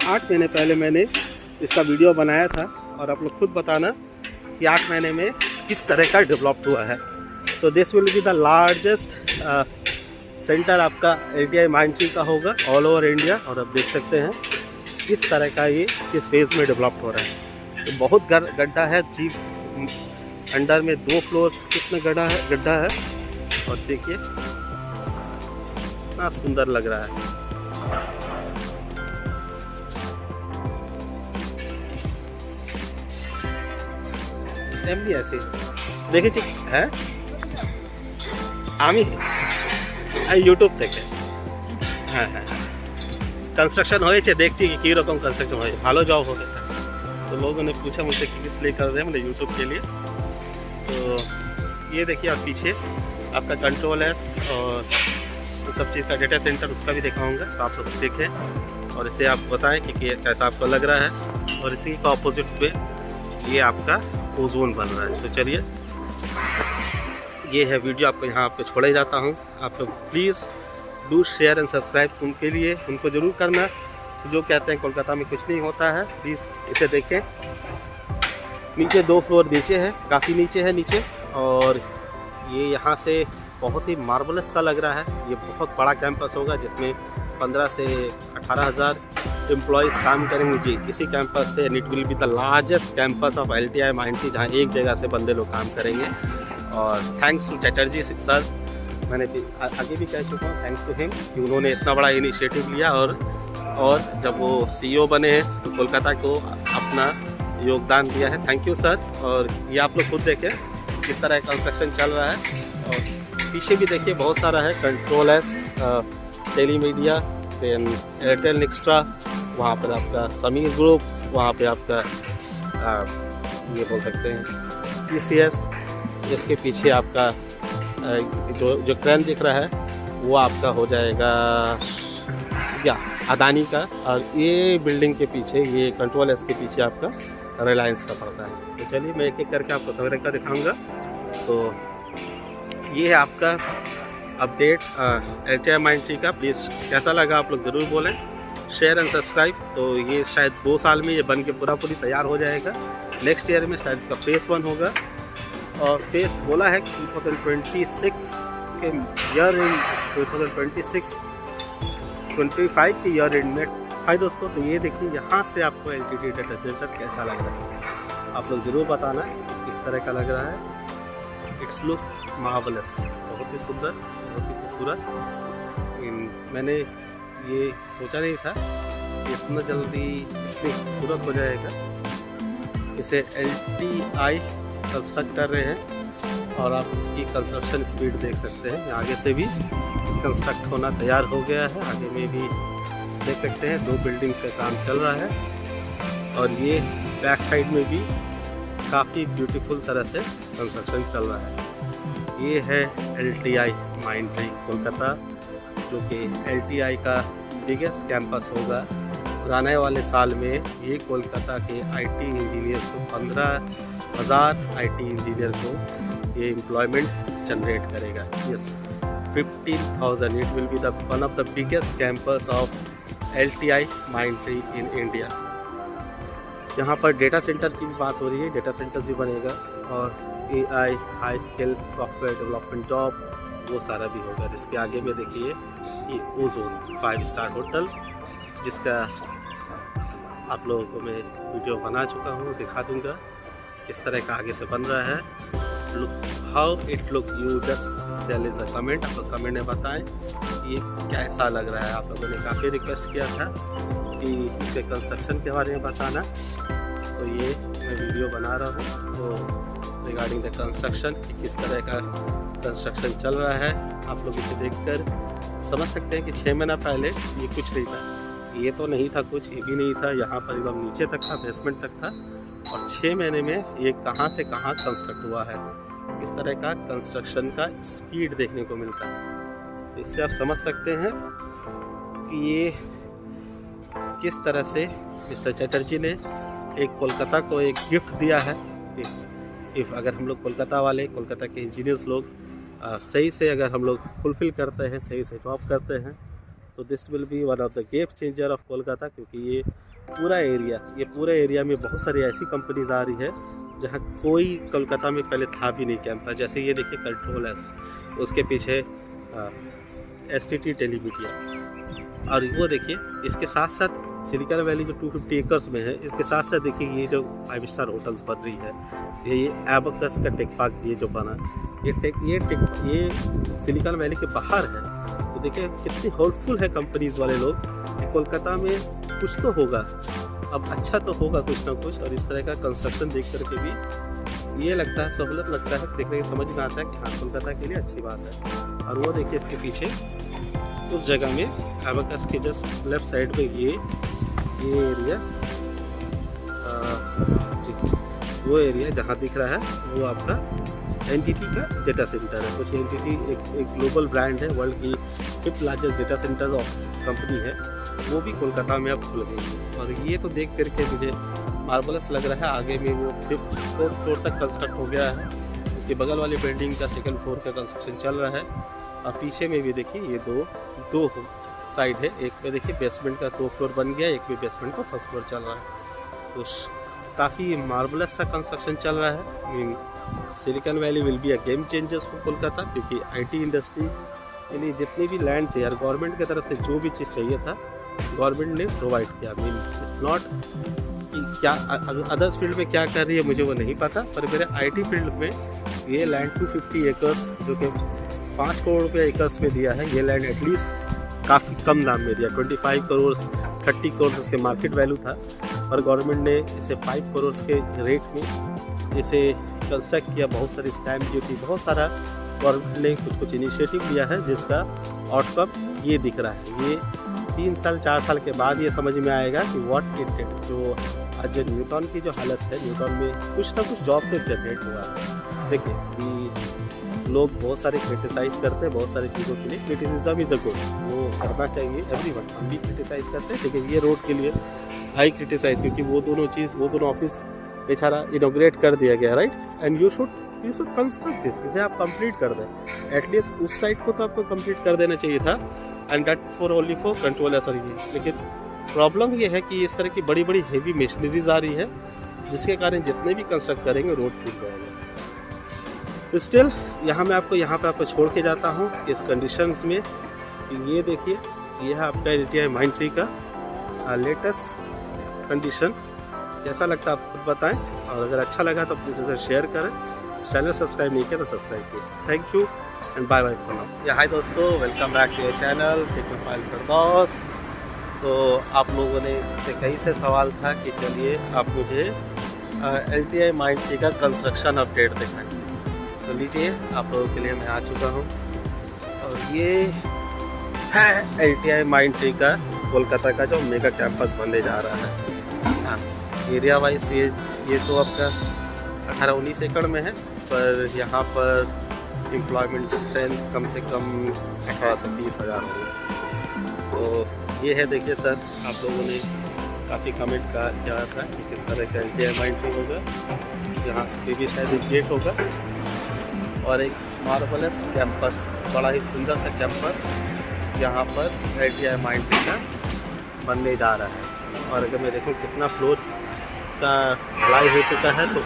8 महीने पहले मैंने इसका वीडियो बनाया था और आप लोग खुद बताना कि 8 महीने में किस तरह का डेवलप्ड हुआ है। तो this will be the largest centre आपका LTI माइंडट्री का होगा ऑल ओवर इंडिया। और आप देख सकते हैं किस तरह का ये किस फेज़ में डेवलप्ड हो रहा है। तो बहुत गड्ढा है जी, अंडर में 2 फ्लोर्स कितना गड्ढा है और देखिए कितना सुंदर लग रहा है। एमडी ऐसे দেখেছি হ্যাঁ আমি ইউটিউব থেকে হ্যাঁ হ্যাঁ कंस्ट्रक्शन হয়েছে দেখছি কি রকম कंस्ट्रक्शन হয়েছে ভালো जॉब हो गया। तो लोगों ने पूछा मुझसे कि किस लिए कर रहे हैं, मतलब यूट्यूब के लिए। तो ये देखिए आप पीछे आपका कंट्रोल एस और उस सब चीज़ का डेटा सेंटर उसका भी दिखाऊंगा, तो आप लोग देखें और इसे आप बताएं कि कैसा आपको लग रहा है। और इसी का ऑपोजिट पे ये आपका ओजोन बन रहा है। तो चलिए ये है वीडियो, आपको यहाँ आपको छोड़े जाता हूँ। आप लोग please do share and subscribe उनके लिए, उनको ज़रूर करना जो कहते हैं कोलकाता में कुछ नहीं होता है। प्लीज़ इसे देखें। नीचे 2 फ्लोर नीचे है, काफ़ी नीचे है नीचे। और ये यहाँ से बहुत ही मार्वलस सा लग रहा है। ये बहुत बड़ा कैंपस होगा जिसमें 15 से 18,000 एम्प्लॉयज़ काम करेंगे जी इसी कैंपस से। And it will be the largest campus of LTI Mindtree, जहाँ एक जगह से बंदे लोग काम करेंगे। और थैंक्स टू चटर्जी सर, मैंने आगे भी कह चुका हूँ, थैंक्स टू हिम कि उन्होंने इतना बड़ा इनिशिएटिव लिया। और जब वो CEO बने हैं तो कोलकाता को अपना योगदान दिया है। Thank you sir. और ये आप लोग खुद देखें किस तरह कंस्ट्रक्शन चल रहा है। और पीछे भी देखिए बहुत सारा है, control S, telemedia, then Airtel Nextra, वहाँ पर आपका समीर ग्रुप, वहाँ पे आपका ये बोल सकते हैं TCS। इसके पीछे आपका जो क्रेन दिख रहा है वो आपका हो जाएगा या अदानी का। और ये बिल्डिंग के पीछे, ये कंट्रोल एस के पीछे आपका रिलायंस का पड़ता है। तो चलिए मैं एक एक करके आपको सवेरे का दिखाऊंगा। तो ये है आपका अपडेट LTI माइंडट्री का। प्लीज़ कैसा लगा आप लोग ज़रूर बोलें, शेयर एंड सब्सक्राइब। तो ये शायद 2 साल में ये बन के पूरी तैयार हो जाएगा। नेक्स्ट ईयर में शायद इसका फेज़ 1 होगा। और फेज़ बोला है 2026 के ईयर एंड 2025 के ईयर एंड में। हाय दोस्तों, तो ये देखिए यहाँ से आपको LTT डेटा सेंटर कैसा लग रहा है, आप लोग ज़रूर बताना किस तरह का लग रहा है। इट्स लुक मार्वलस, बहुत ही सुंदर, बहुत ही खूबसूरत। मैंने ये सोचा नहीं था कि इतना जल्दी इतनी खूबसूरत हो जाएगा। इसे LTI कंस्ट्रक्ट कर रहे हैं और आप इसकी कंस्ट्रक्शन स्पीड देख सकते हैं। आगे से भी कंस्ट्रक्ट होना तैयार हो गया है, आगे में भी देख सकते हैं 2 बिल्डिंग का काम चल रहा है। और ये बैक साइड में भी काफ़ी ब्यूटीफुल तरह से कंस्ट्रक्शन चल रहा है। ये है LTI माइंडट्री कोलकाता, जो कि LTI का बिगेस्ट कैंपस होगा। और आने वाले साल में ये कोलकाता के IT इंजीनियर्स को 15,000 IT इंजीनियर को ये एम्प्लॉयमेंट जनरेट करेगा। Yes, 15,000। It will be the one of the biggest campus of LTI Mindtree in India. यहाँ पर डेटा सेंटर की भी बात हो रही है, डेटा सेंटर्स भी बनेगा। और AI high skill software development job वो सारा भी होगा। जिसके आगे में देखिए ये ओजोन 5 स्टार होटल, जिसका आप लोगों को मैं वीडियो बना चुका हूँ, दिखा दूँगा किस तरह का आगे से बन रहा है। Look how it look, you just tell in the comment. आप लोग कमेंट में बताएं ये कैसा लग रहा है। आप लोगों ने काफ़ी रिक्वेस्ट किया था कि इसके कंस्ट्रक्शन के बारे में बताना, तो ये मैं वीडियो बना रहा हूँ। तो रिगार्डिंग द कंस्ट्रक्शन, किस तरह का कंस्ट्रक्शन चल रहा है, आप लोग इसे देखकर समझ सकते हैं कि 6 महीना पहले ये कुछ नहीं था। ये तो नहीं था कुछ, ये भी नहीं था, यहाँ पर एकदम नीचे तक था, बेसमेंट तक था। और 6 महीने में ये कहाँ से कहाँ कंस्ट्रक्ट हुआ है, इस तरह का कंस्ट्रक्शन का स्पीड देखने को मिलता है। इससे आप समझ सकते हैं कि ये किस तरह से मिस्टर चटर्जी ने एक कोलकाता को एक गिफ्ट दिया है। इफ़ अगर हम लोग कोलकाता वाले, कोलकाता के इंजीनियर्स लोग सही से अगर हम लोग फुलफ़िल करते हैं, सही से जॉब करते हैं, तो this will be one of the game changer of Kolkata. क्योंकि ये पूरा एरिया, ये पूरे एरिया में बहुत सारी ऐसी कंपनीज आ रही है जहाँ कोई कोलकाता में पहले था भी नहीं कैंपस। जैसे ये देखिए कंट्रोल एस, उसके पीछे STT टेलीमीडिया, और वो देखिए इसके साथ साथ सिलिकॉन वैली जो 250 एकर्स में है, इसके साथ साथ देखिए ये जो 5 स्टार होटल्स बन रही है, ये एबकस का टेक पार्क ये जो बना, ये सिलिकॉन वैली के बाहर है। तो देखिए कितनी होपफुल है कंपनीज वाले लोग कि कोलकाता में कुछ तो होगा, अब अच्छा तो होगा कुछ ना कुछ। और इस तरह का कंस्ट्रक्शन देख करके भी ये लगता है, सहूलत लगता है, देखने की समझ में आता है कि हाँ कोलकाता के लिए अच्छी बात है। और वो देखिए इसके पीछे उस जगह में एबकस के जस्ट लेफ्ट साइड में ये एरिया, वो एरिया जहाँ दिख रहा है वो आपका एनटीटी का डेटा सेंटर है। कुछ एनटीटी एक ग्लोबल ब्रांड है, वर्ल्ड की 5th largest data centre of company है, वो भी कोलकाता में अब खुल गई है। और ये तो देख करके मुझे मार्वलस लग रहा है। आगे में वो 5th फ्लोर तक कंस्ट्रक्ट हो गया है, उसके बगल वाली बिल्डिंग का 2nd फ्लोर का कंस्ट्रक्शन चल रहा है। और पीछे में भी देखिए ये दो साइड है, एक में देखिए बेसमेंट का 2 फ्लोर बन गया, एक में बेसमेंट का 1st फ्लोर चल रहा है। तो काफ़ी मार्वलस सा कंस्ट्रक्शन चल रहा है। Silicon valley will be a game changers for Kolkata, क्योंकि आईटी इंडस्ट्री के लिए जितनी भी लैंड चाहिए, गवर्नमेंट की तरफ से जो भी चीज़ चाहिए था गवर्नमेंट ने प्रोवाइड किया। इट्स नॉट कि क्या अदर्स फील्ड में क्या कर रही है मुझे वो नहीं पता, पर मेरे आईटी फील्ड में ये लैंड 250 एकर्स जो कि 5 करोड़ रुपये एकर्स में दिया है, ये लैंड एटलीस्ट काफ़ी कम दाम में दिया। 25 करोड़ 30 करोड़ उसके मार्केट वैल्यू था, और गवर्नमेंट ने इसे 5 करोड़ के रेट में इसे कंस्ट्रक्ट किया। बहुत सारी स्टैम्प ड्यूटी, बहुत सारा गवर्नमेंट ने कुछ इनिशिएटिव लिया है, जिसका आउटकम ये दिख रहा है। ये 3 साल 4 साल के बाद ये समझ में आएगा कि व्हाट इट डिड। जो आज जो न्यूटन की जो हालत है, न्यूटन में कुछ ना कुछ जॉब तो जनरेट हुआ है। देखिए कि लोग बहुत सारे क्रिटिसाइज़ करते हैं बहुत सारी चीज़ों के लिए, क्रिटिसिज्म इज़ अ गुड, वो करना चाहिए एवरीवन। हम भी क्रिटिसाइज़ करते हैं, लेकिन ये रोड के लिए हाई क्रिटिसाइज़, क्योंकि वो दोनों ऑफिस बेचारा इनोग्रेट कर दिया गया, right. And you should construct this, इसे आप कंप्लीट कर दें। एटलीस्ट उस साइड को तो आपको कंप्लीट कर देना चाहिए था, and that for only for control S. लेकिन प्रॉब्लम ये है कि इस तरह की बड़ी बड़ी हेवी मशीनरीज आ रही है, जिसके कारण जितने भी कंस्ट्रक्ट करेंगे रोड टूट जाएगा। तो स्टिल यहाँ पे आपको छोड़ के जाता हूँ इस कंडीशंस में। ये देखिए, ये है आपका LTI माइंडट्री का लेटेस्ट कंडीशन। कैसा लगता है आप खुद बताएं, और अगर अच्छा लगा तो प्लीज़ इसे शेयर करें। चैनल सब्सक्राइब नहीं किया तो सब्सक्राइब कीजिए। Thank you and bye bye for now. Hi दोस्तों, welcome back to your channel technophile Firdaus. तो आप लोगों ने से कहीं से सवाल था कि चलिए आप मुझे LTI माइंडट्री का कंस्ट्रक्शन अपडेट दिखाएं। तो लीजिए, आप लोगों के लिए मैं आ चुका हूँ, और ये है LTI माइंडट्री का कोलकाता का जो मेगा कैंपस बनने जा रहा है। हाँ, एरिया वाइज ये तो आपका 18-19 एकड़ में है, पर यहाँ पर एम्प्लॉयमेंट स्ट्रेंथ कम से कम 18 से 20 हज़ार होगी। तो ये है, देखिए सर, आप लोगों ने काफ़ी कमेंट किया था कि किस तरह का LTI माइंडट्री होगा। यहाँ से भी शायद एक गेट होगा, और एक मार्वलस कैंपस, बड़ा ही सुंदर सा कैंपस यहाँ पर LTI माइंडट्री का बनने जा रहा है। और अगर मैं देखूँ कितना फ्लोर्स का ढलाई हो चुका है, तो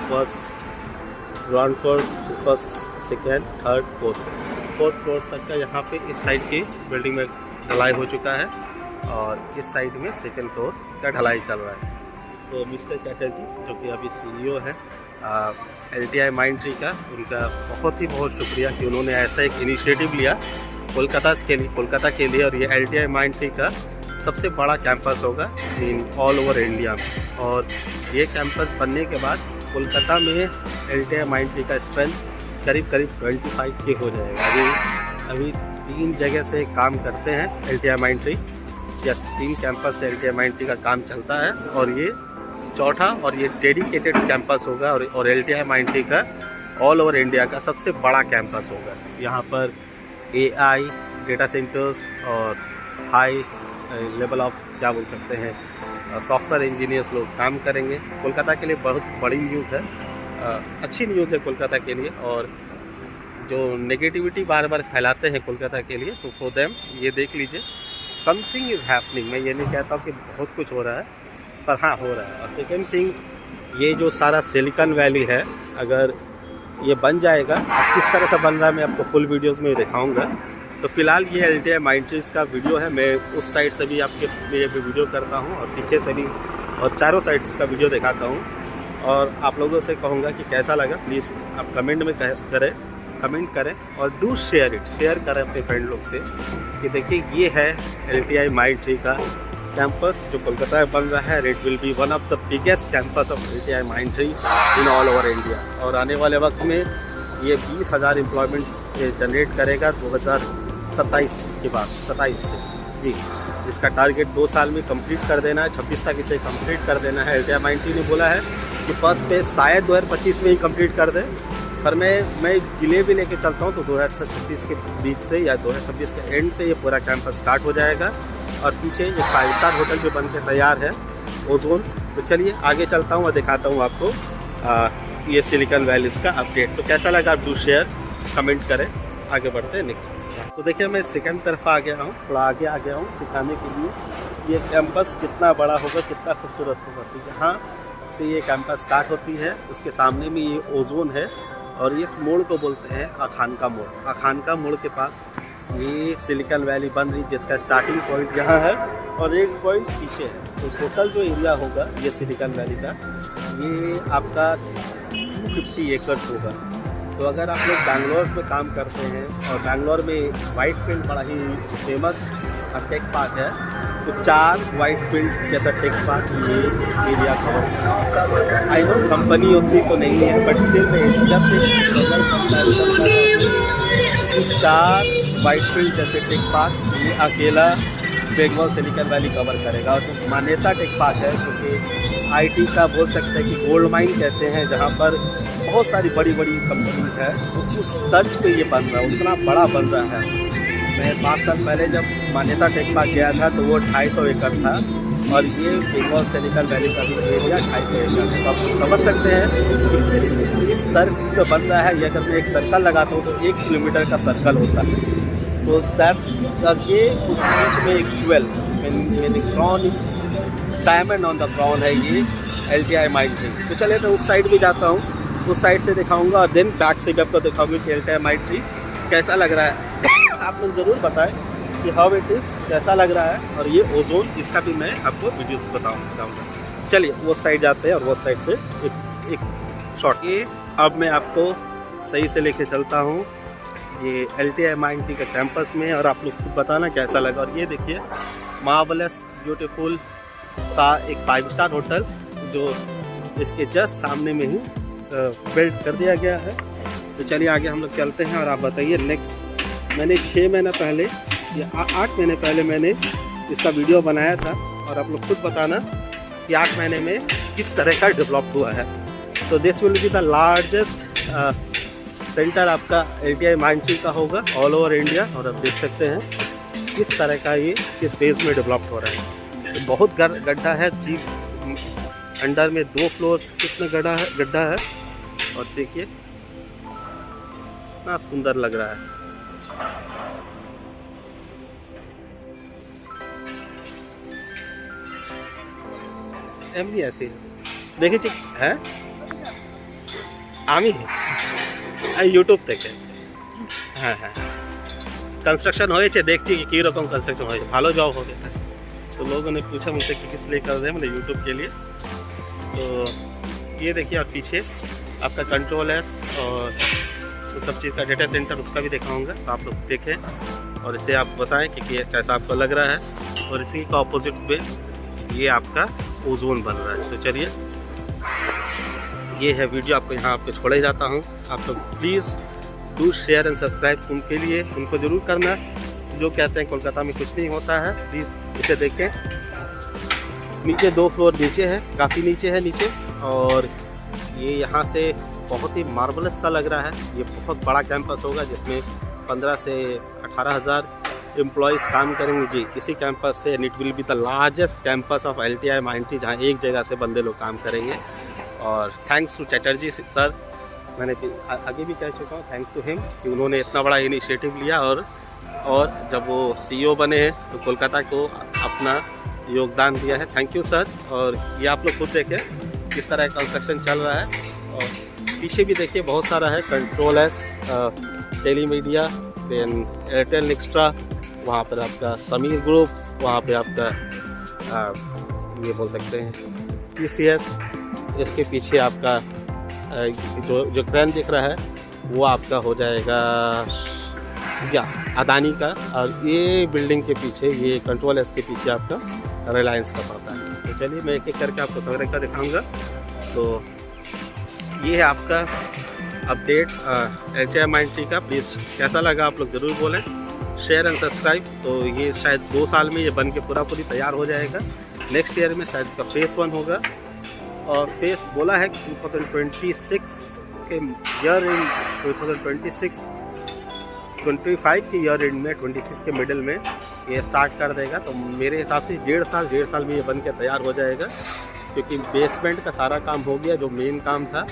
ground floor, first, second, third, fourth floor तक का यहाँ पे इस साइड की बिल्डिंग में ढलाई हो चुका है, और इस साइड में 2nd फ्लोर का ढलाई चल रहा है। तो मिस्टर चैटर्जी, जो कि अभी CEO है LTI माइंडट्री का, उनका बहुत शुक्रिया कि उन्होंने ऐसा एक इनिशिएटिव लिया कोलकाता के लिए। और ये LTI माइंडट्री का सबसे बड़ा कैंपस होगा इन ऑल ओवर इंडिया में। और ये कैंपस बनने के बाद कोलकाता में LTI माइंडट्री का स्ट्रेंथ करीब 25 के हो जाएगा। अभी 3 जगह से काम करते हैं LTI माइंडट्री, या 3 कैंपस से LTI माइंडट्री का काम चलता है, और ये चौथा और ये डेडिकेटेड कैंपस होगा। और LTI माइंडट्री का ऑल ओवर इंडिया का सबसे बड़ा कैंपस होगा। यहाँ पर AI डेटा सेंटर्स और हाई लेवल ऑफ क्या बोल सकते हैं सॉफ्टवेयर इंजीनियर्स लोग काम करेंगे। कोलकाता के लिए बहुत बड़ी न्यूज़ है, अच्छी न्यूज़ है कोलकाता के लिए। और जो नेगेटिविटी बार बार फैलाते हैं कोलकाता के लिए, सो फॉर देम ये देख लीजिए, समथिंग इज़ हैपनिंग। मैं ये नहीं कहता हूँ कि बहुत कुछ हो रहा है, पर हाँ हो रहा है। और सेकेंड थिंग, ये जो सारा सिलिकॉन वैली है, अगर ये बन जाएगा, अब किस तरह से बन रहा है मैं आपको फुल वीडियोस में दिखाऊंगा। तो फिलहाल ये LTI माइंडट्रीज का वीडियो है, मैं उस साइड से भी आपके लिए भी वीडियो करता हूँ और पीछे से भी, और चारों साइड से इसका वीडियो दिखाता हूँ। और आप लोगों से कहूँगा कि कैसा लगा, प्लीज़ आप कमेंट में कमेंट करें और डू शेयर करें अपने फ्रेंड लोग से कि देखिए ये है LTI माइंडट्री का कैंपस जो कोलकाता में बन रहा है। It will be one of the biggest campus of LTI Mindtree in all over India. और आने वाले वक्त में ये 20,000 एम्प्लॉयमेंट्स जनरेट करेगा 2027 के बाद, 27 से जी, जिसका टारगेट 2 साल में कंप्लीट कर देना है, 26 तक इसे कंप्लीट कर देना है। LTI माइंडट्री ने बोला है कि फर्स्ट फेज शायद 2025 में ही कंप्लीट कर दे, पर मैं डिले भी लेके चलता हूँ तो 2026 के बीच से या 2026 के एंड से ये पूरा कैंपस स्टार्ट हो जाएगा। और पीछे एक 5 स्टार होटल जो बन के तैयार है, ओजोन। तो चलिए आगे चलता हूँ और दिखाता हूँ आपको ये सिलिकॉन वैलीज का अपडेट। तो कैसा लगा आप डू शेयर कमेंट करें। आगे बढ़ते हैं नेक्स्ट। तो देखिए मैं सेकंड तरफ आ गया हूँ, थोड़ा आगे आ गया हूँ दिखाने के लिए ये कैंपस कितना बड़ा होगा, कितना खूबसूरत होगा। तो यहाँ से ये कैंपस स्टार्ट होती है, उसके सामने में ये ओजोन है और इस मोड़ को बोलते हैं अखानका मोड़। अखानका मोड़ के पास ये सिलिकॉन वैली बन रही, जिसका स्टार्टिंग पॉइंट यहाँ है और एक पॉइंट पीछे है। तो टोटल जो एरिया होगा ये सिलिकॉन वैली का, ये आपका 250 एकड़ होगा। तो अगर आप लोग बैंगलोर में काम करते हैं और बैंगलोर में वाइट फील्ड बड़ा ही फेमस टेक पार्क है, तो 4 वाइट फील्ड जैसा टेक पार्क ये area cover. I know company उतनी तो नहीं है, बट स्टिल में जस्ट 4 वाइट फील्ड जैसे टेक पार्क ये अकेला बेंगलोर सिलिकॉन वैली कवर करेगा। और मान्यता टेक पार्क है क्योंकि IT का बोल सकते हैं कि गोल्ड माइन कहते हैं, जहाँ पर बहुत सारी बड़ी बड़ी कंपनीज है। तो उस तर्ज पे ये बन रहा है, उतना बड़ा बन रहा है। मैं 5 साल पहले जब मान्यता टेक पार्क गया था तो वो 250 एकड़ था और ये बेंगलोर सिलिकॉन वैली का भी एरिया 250 एकड़ है। तो आप समझ सकते हैं कि इस तर्ज पे बन रहा है। ये अगर मैं एक सर्कल लगाता हूँ तो 1 किलोमीटर का सर्कल होता है। तो दैट्स ये उस बीच में एक jewel crown, diamond on the crown है ये LTI माइंडट्री। तो चलिए मैं उस साइड भी जाता हूँ, उस साइड से दिखाऊंगा और देन बैक से भी आपको दिखाऊंगी कि LTI माइंडट्री कैसा लग रहा है। आप लोग ज़रूर बताएं कि हाउ इट इज़, कैसा लग रहा है। और ये ओजोन, इसका भी मैं आपको वीडियोस बताऊंगा। चलिए वो साइड जाते हैं और वो साइड से एक शॉट। ये अब मैं आपको सही से लेके चलता हूँ ये LTI माइंडट्री का कैंपस में, और आप लोग खुद बताना कैसा लगा। और ये देखिए मार्वलस ब्यूटीफुल सा एक 5 स्टार होटल जो इसके जस्ट सामने में ही बिल्ड कर दिया गया है। तो चलिए आगे हम लोग चलते हैं और आप बताइए नेक्स्ट। मैंने 6 महीना पहले या 8 महीने पहले मैंने इसका वीडियो बनाया था और आप लोग खुद बताना कि 8 महीने में किस तरह का डेवलप हुआ है। तो this will be the largest centre आपका LTI माइंडट्री का होगा ऑल ओवर इंडिया। और आप देख सकते हैं किस तरह का ये किस फेज में डेवलप हो रहा है। तो बहुत गड्ढा है जी, अंडर में 2 फ्लोर्स कितना गड्ढा है। और देखिए कितना सुंदर लग रहा है। एमनी ऐसे देखिए है आमी यूट्यूब থেকে হ্যাঁ হ্যাঁ कंस्ट्रक्शन হয়েছে, দেখছি কি কী রকম कंस्ट्रक्शन হয়েছে। ভালো जॉब हो गया था। तो लोगों ने पूछा मुझसे कि किस लिए कर रहे हैं, मैंने यूट्यूब के लिए। तो ये देखिए और पीछे आपका कंट्रोल एस और तो सब चीज़ का डेटा सेंटर उसका भी दिखाऊंगा। तो आप लोग देखें और इसे आप बताएं कि कैसा आपको लग रहा है। और इसी का ऑपोजिट पे ये आपका ओजोन बन रहा है। तो चलिए ये है वीडियो, आपको यहाँ पे छोड़े जाता हूँ। आप लोग please do share and subscribe उनके लिए, उनको ज़रूर करना जो कहते हैं कोलकाता में कुछ नहीं होता है। प्लीज़ इसे देखें। नीचे 2 फ्लोर नीचे है, काफ़ी नीचे है नीचे। और ये यहाँ से बहुत ही मार्वलस सा लग रहा है। ये बहुत बड़ा कैंपस होगा जिसमें 15 से 18,000 एम्प्लॉयज़ काम करेंगे जी इसी कैंपस से। And it will be the largest campus of LTI Mindtree, जहाँ एक जगह से बंदे लोग काम करेंगे। और थैंक्स टू चटर्जी सर, मैंने आगे भी कह चुका हूँ, थैंक्स टू हिम कि उन्होंने इतना बड़ा इनिशिएटिव लिया। और जब वो CEO बने हैं तो कोलकाता को अपना योगदान दिया है। Thank you sir. और ये आप लोग खुद देखें किस तरह कंस्ट्रक्शन चल रहा है। और पीछे भी देखिए बहुत सारा है, control S, telemedia, then Airtel Nextra, वहाँ पर आपका समीर ग्रुप्स, वहाँ पे आपका ये बोल सकते हैं TCS। इसके पीछे आपका जो क्रेन दिख रहा है वो आपका हो जाएगा या अदानी का। और ये बिल्डिंग के पीछे, ये कंट्रोल एस के पीछे आपका रिलायंस का पड़ता है। तो चलिए मैं एक एक करके आपको संग्रह का दिखाऊंगा। तो ये है आपका अपडेट HMIT का। प्लीज़ कैसा लगा आप लोग ज़रूर बोलें, शेयर एंड सब्सक्राइब। तो ये शायद 2 साल में ये बन के पूरी तैयार हो जाएगा। नेक्स्ट ईयर में शायद इसका फेज़ 1 होगा। और फेज़ बोला है कि 2026 के ईयर इन 2025 के ईयर एंड में 26 के मिडिल में ये स्टार्ट कर देगा। तो मेरे हिसाब से 1.5 साल में ये बन के तैयार हो जाएगा, क्योंकि बेसमेंट का सारा काम हो गया, जो मेन काम था।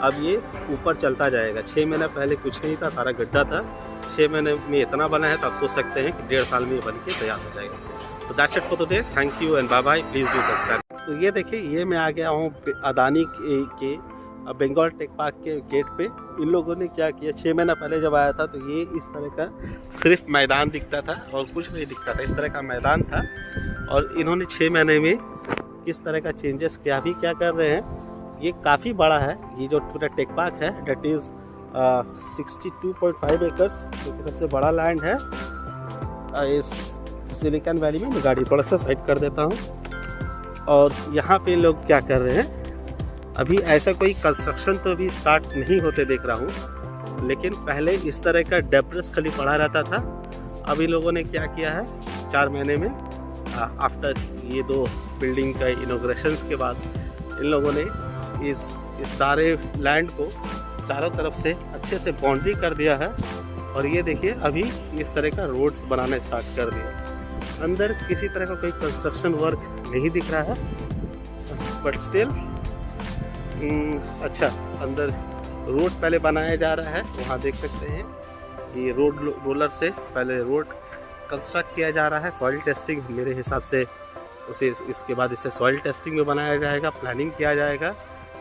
अब ये ऊपर चलता जाएगा। 6 महीना पहले कुछ नहीं था, सारा गड्ढा था। 6 महीने में इतना बना है, तो आप सोच सकते हैं कि 1.5 साल में ये बन के तैयार हो जाएगा। तो that's it for today. Thank you and bye bye. Please do subscribe. तो ये देखिए, ये मैं आ गया हूँ अदानी के बंगाल टेक पार्क के गेट पे। इन लोगों ने क्या किया, 6 महीना पहले जब आया था तो ये इस तरह का सिर्फ मैदान दिखता था और कुछ नहीं दिखता था। इस तरह का मैदान था। और इन्होंने 6 महीने में किस तरह का चेंजेस क्या कर रहे हैं। ये काफ़ी बड़ा है, ये जो पूरा टेक पार्क है, डेट इज़ 62.5 एकर्स, जो कि सबसे बड़ा लैंड है इस सिलिकॉन वैली में। मैं गाड़ी थोड़ा सा साइड कर देता हूँ। और यहाँ पे लोग क्या कर रहे हैं, अभी ऐसा कोई कंस्ट्रक्शन तो अभी स्टार्ट नहीं होते देख रहा हूँ, लेकिन पहले इस तरह का डेब्रिस खाली पड़ा रहता था। अभी लोगों ने क्या किया है, 4 महीने में आफ्टर ये 2 बिल्डिंग का इनॉग्रेशंस के बाद इन लोगों ने इस सारे लैंड को चारों तरफ से अच्छे से बाउंड्री कर दिया है। और ये देखिए, अभी इस तरह का रोड्स बनाना स्टार्ट कर दिया। अंदर किसी तरह का कोई कंस्ट्रक्शन वर्क नहीं दिख रहा है, बट स्टिल अच्छा, अंदर रोड पहले बनाया जा रहा है। वहाँ देख सकते हैं ये रोलर से पहले रोड कंस्ट्रक्ट किया जा रहा है। सॉइल टेस्टिंग मेरे हिसाब से उसे इसके बाद इसे सॉइल टेस्टिंग में बनाया जाएगा, प्लानिंग किया जाएगा।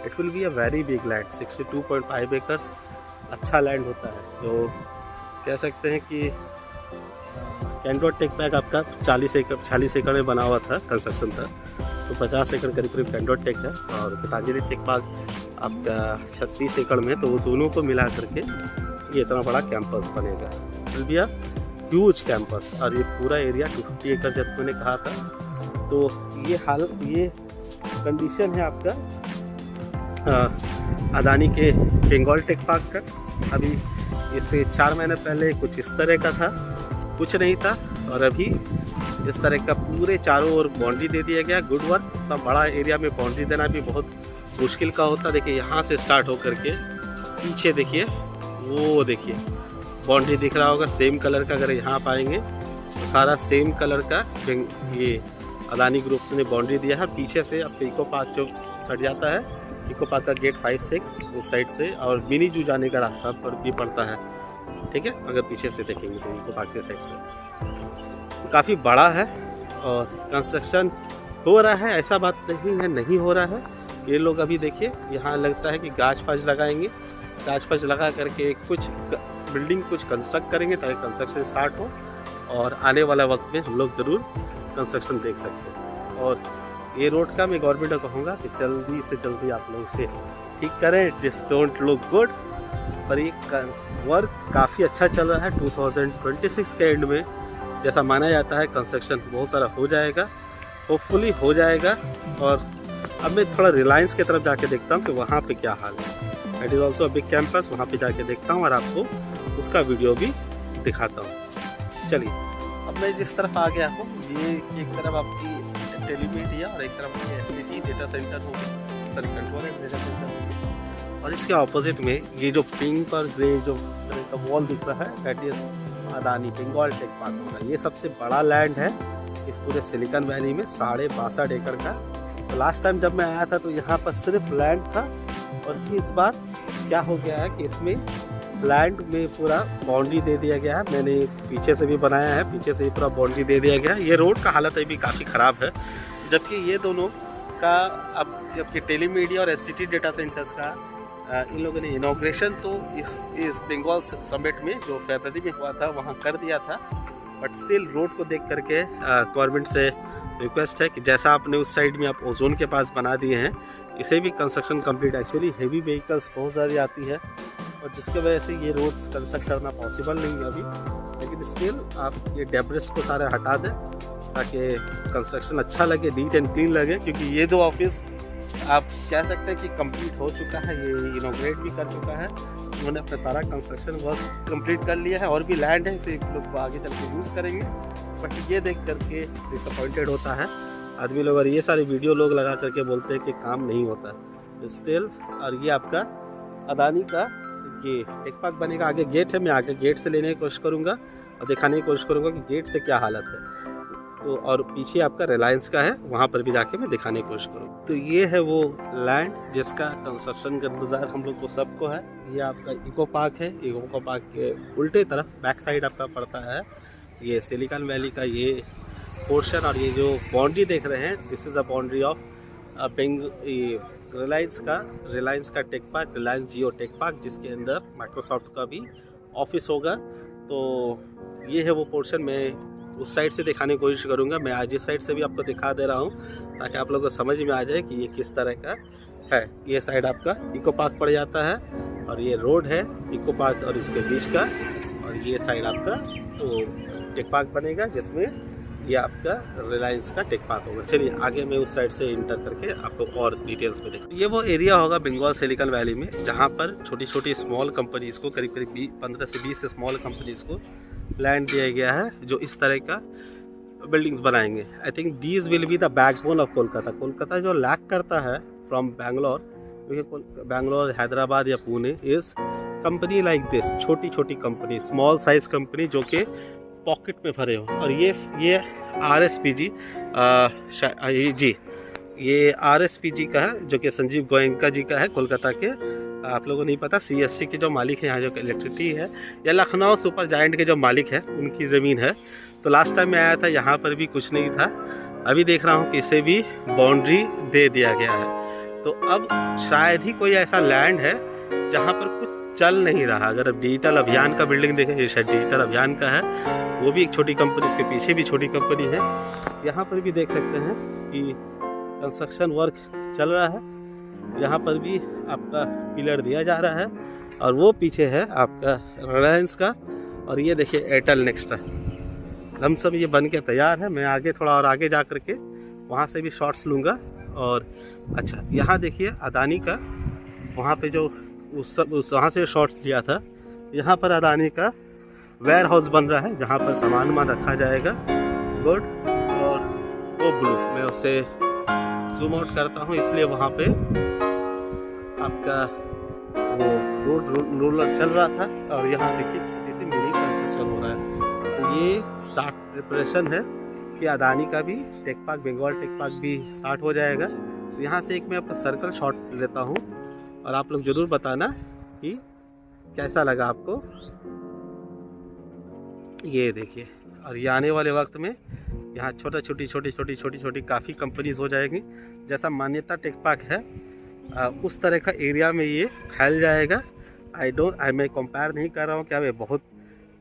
It will be a very big land, 62.5 acres अच्छा लैंड होता है। जो कह सकते हैं कि कैंडोर टेक पैक आपका 40 एकड़ में बना हुआ था, कंस्ट्रक्शन था। तो 50 एकड़ करीब कैंडोर टेक है, और गीतांजलि टेक पार्क आपका 36 एकड़ में। तो वो दोनों को मिला करके ये इतना बड़ा कैंपस बनेगा। Will be a huge campus. और ये पूरा एरिया 250 एकड़ जैसे मैंने कहा था। तो ये कंडीशन है आपका अदानी के बंगाल टेक पार्क का। अभी इससे 4 महीने पहले कुछ इस तरह का था, कुछ नहीं था। और अभी इस तरह का पूरे चारों ओर बाउंड्री दे दिया गया। Good work. इतना बड़ा एरिया में बाउंड्री देना भी बहुत मुश्किल का होता। देखिए, यहाँ से स्टार्ट हो करके पीछे देखिए, वो देखिए बाउंड्री दिख रहा होगा सेम कलर का। अगर यहाँ पाएंगे तो सारा सेम कलर का ये अदानी ग्रुप ने बाउंड्री दिया है। पीछे से अब इको पार्क जो सट जाता है, इको पार्क का गेट 5-6 उस साइड से, और मिनी जू जाने का रास्ता पर भी पड़ता है। ठीक है, अगर पीछे से देखेंगे तो इको पार्क के साइड से काफ़ी बड़ा है। और कंस्ट्रक्शन हो रहा है, ऐसा बात नहीं हो रहा है। ये लोग अभी देखिए, यहाँ लगता है कि गाछ फाज लगाएंगे। गाछ फाज लगा करके कुछ बिल्डिंग कुछ कंस्ट्रक्ट करेंगे ताकि कंस्ट्रक्शन स्टार्ट हो। और आने वाला वक्त में हम लोग ज़रूर कंस्ट्रक्शन देख सकते हैं। और ये रोड का मैं गवर्नमेंट को कहूँगा कि जल्दी से जल्दी आप लोग इसे ठीक करें। This don't look good. पर ये वर्क काफ़ी अच्छा चल रहा है। 2026 के एंड में जैसा माना जाता है कंस्ट्रक्शन बहुत सारा हो जाएगा, होपफुली हो जाएगा। और अब मैं थोड़ा रिलायंस की तरफ जाके देखता हूँ कि वहाँ पे क्या हाल है। It is also a big campus. वहाँ पे जाके देखता हूँ और आपको उसका वीडियो भी दिखाता हूँ। चलिए, अब मैं जिस तरफ आ गया हूँ, ये एक तरफ आपकी टेलीमीडिया और एक तरफ STT डेटा सेंटर होगी, sorry control and data centre होगी। और इसके ऑपोजिट में ये जो पिंक और ग्रे जो तरह का वॉल दिख रहा है, that is Adani Bengal tech park होगा। ये सबसे बड़ा लैंड है इस पूरे सिलिकॉन वैली में, 62.5 एकड़ का। तो लास्ट टाइम जब मैं आया था तो यहाँ पर सिर्फ लैंड था। और इस बार क्या हो गया है कि इसमें लैंड में पूरा बाउंड्री दे दिया गया है। मैंने पीछे से भी बनाया है, पीछे से भी पूरा बाउंड्री दे दिया गया है। ये रोड का हालत अभी काफ़ी ख़राब है, जबकि ये दोनों का अब जबकि टेलीमीडिया और एसटीटी डेटा सेंटर्स का इन लोगों ने इनॉग्रेशन तो इस बंगाल समिट में जो फरवरी में हुआ था वहाँ कर दिया था। बट स्टिल रोड को देख करके गवर्नमेंट से रिक्वेस्ट है कि जैसा आपने उस साइड में आप ओजोन के पास बना दिए हैं, इसे भी construction complete. Actually heavy vehicles बहुत सारी आती है और जिसके वजह से ये रोड्स कंस्ट्रक्ट करना पॉसिबल नहीं है अभी, लेकिन स्टिल आप ये डेब्रिस को सारे हटा दें ताकि कंस्ट्रक्शन अच्छा लगे, नीट एंड क्लीन लगे। क्योंकि ये दो ऑफिस आप कह सकते हैं कि कंप्लीट हो चुका है, ये इनॉग्रेट भी कर चुका है, उन्होंने अपना सारा कंस्ट्रक्शन वर्क कंप्लीट कर लिया है और भी लैंड है, इसे लोग आगे चल के यूज़ करेंगे। बट ये देख करके डिसअपॉइंटेड होता है आदमी लोग, और ये सारे वीडियो लोग लगा करके बोलते हैं कि काम नहीं होता स्टिल। और ये आपका अदानी का ये टेकपाक बनेगा, आगे गेट है, मैं आगे गेट से लेने की कोशिश करूँगा और दिखाने की कोशिश करूँगा कि गेट से क्या हालत है। तो और पीछे आपका रिलायंस का है, वहाँ पर भी जाके मैं दिखाने की कोशिश करूँ। तो ये है वो लैंड जिसका कंस्ट्रक्शन का इंतज़ार हम लोग को सबको है। ये आपका इको पार्क है, इको पार्क के उल्टे तरफ बैक साइड आपका पड़ता है ये सिलिकॉन वैली का ये पोर्शन। और ये जो बाउंड्री देख रहे हैं, this is a boundary of Reliance का टेक पार्क, रिलायंस जियो टेक पार्क, जिसके अंदर माइक्रोसॉफ्ट का भी ऑफिस होगा। तो ये है वो पोर्शन, मैं उस साइड से दिखाने की कोशिश करूँगा। मैं आज इस साइड से भी आपको दिखा दे रहा हूँ ताकि आप लोगों को समझ में आ जाए कि ये किस तरह का है। ये साइड आपका इको पार्क पड़ जाता है और ये रोड है इको पार्क और इसके बीच का, और ये साइड आपका तो टेक पार्क बनेगा जिसमें ये आपका रिलायंस का टेक पार्क होगा। चलिए आगे मैं उस साइड से इंटर करके आपको और डिटेल्स में देखूँ। ये वो एरिया होगा बंगाल सिलिकॉन वैली में जहाँ पर छोटी छोटी स्मॉल कंपनीज को करीब 15 से 20 स्मॉल कंपनीज को लैंड दिया गया है जो इस तरह का बिल्डिंग्स बनाएंगे। I think these will be the backbone of Kolkata. Kolkata जो लैक करता है फ्रॉम बैंगलोर, क्योंकि बैंगलोर, हैदराबाद या Pune is company like this, छोटी छोटी कंपनी, स्मॉल साइज कंपनी जो कि पॉकेट में भरे हो। और ये RSPG जी, ये RSPG का है जो कि संजीव गोयनका जी का है कोलकाता के। आप लोगों को नहीं पता, CSC के जो मालिक हैं यहाँ जो इलेक्ट्रिसिटी है, या लखनऊ सुपर जायंट के जो मालिक है उनकी ज़मीन है। तो लास्ट टाइम मैं आया था यहाँ पर भी कुछ नहीं था, अभी देख रहा हूँ कि इसे भी बाउंड्री दे दिया गया है। तो अब शायद ही कोई ऐसा लैंड है जहाँ पर कुछ चल नहीं रहा। अगर अब डिजिटल अभियान का बिल्डिंग देखें, ये शायद डिजिटल अभियान का है, वो भी एक छोटी कंपनी, इसके पीछे भी छोटी कंपनी है। यहाँ पर भी देख सकते हैं कि कंस्ट्रक्शन वर्क चल रहा है, यहाँ पर भी आपका पिलर दिया जा रहा है और वो पीछे है आपका रिलायंस का। और ये देखिए एयरटेल नेक्स्ट्रा, हम सब ये बन के तैयार है। मैं आगे थोड़ा और आगे जा करके वहाँ से भी शॉट्स लूँगा। और अच्छा यहाँ देखिए अदानी का, वहाँ पे जो उस वहाँ से शॉट्स लिया था, यहाँ पर अदानी का वेयर हाउस बन रहा है जहाँ पर सामान रखा जाएगा। गुड। और वो ब्लू, मैं उसे जूम आउट करता हूँ, इसलिए वहाँ पे आपका वो रोलर चल रहा था। और यहाँ देखिए जैसे मिनी कंस्ट्रक्शन हो रहा है। तो ये स्टार्ट प्रिपरेशन है कि अदानी का भी tech park, Bengal tech park भी स्टार्ट हो जाएगा। तो यहाँ से एक मैं आपका सर्कल शॉट लेता हूँ और आप लोग ज़रूर बताना कि कैसा लगा आपको। ये देखिए, और ये आने वाले वक्त में यहाँ छोटी काफ़ी कंपनीज हो जाएंगी। जैसा मान्यता टेक पार्क है उस तरह का एरिया में ये फैल जाएगा। मैं कंपेयर नहीं कर रहा हूँ क्या मैं बहुत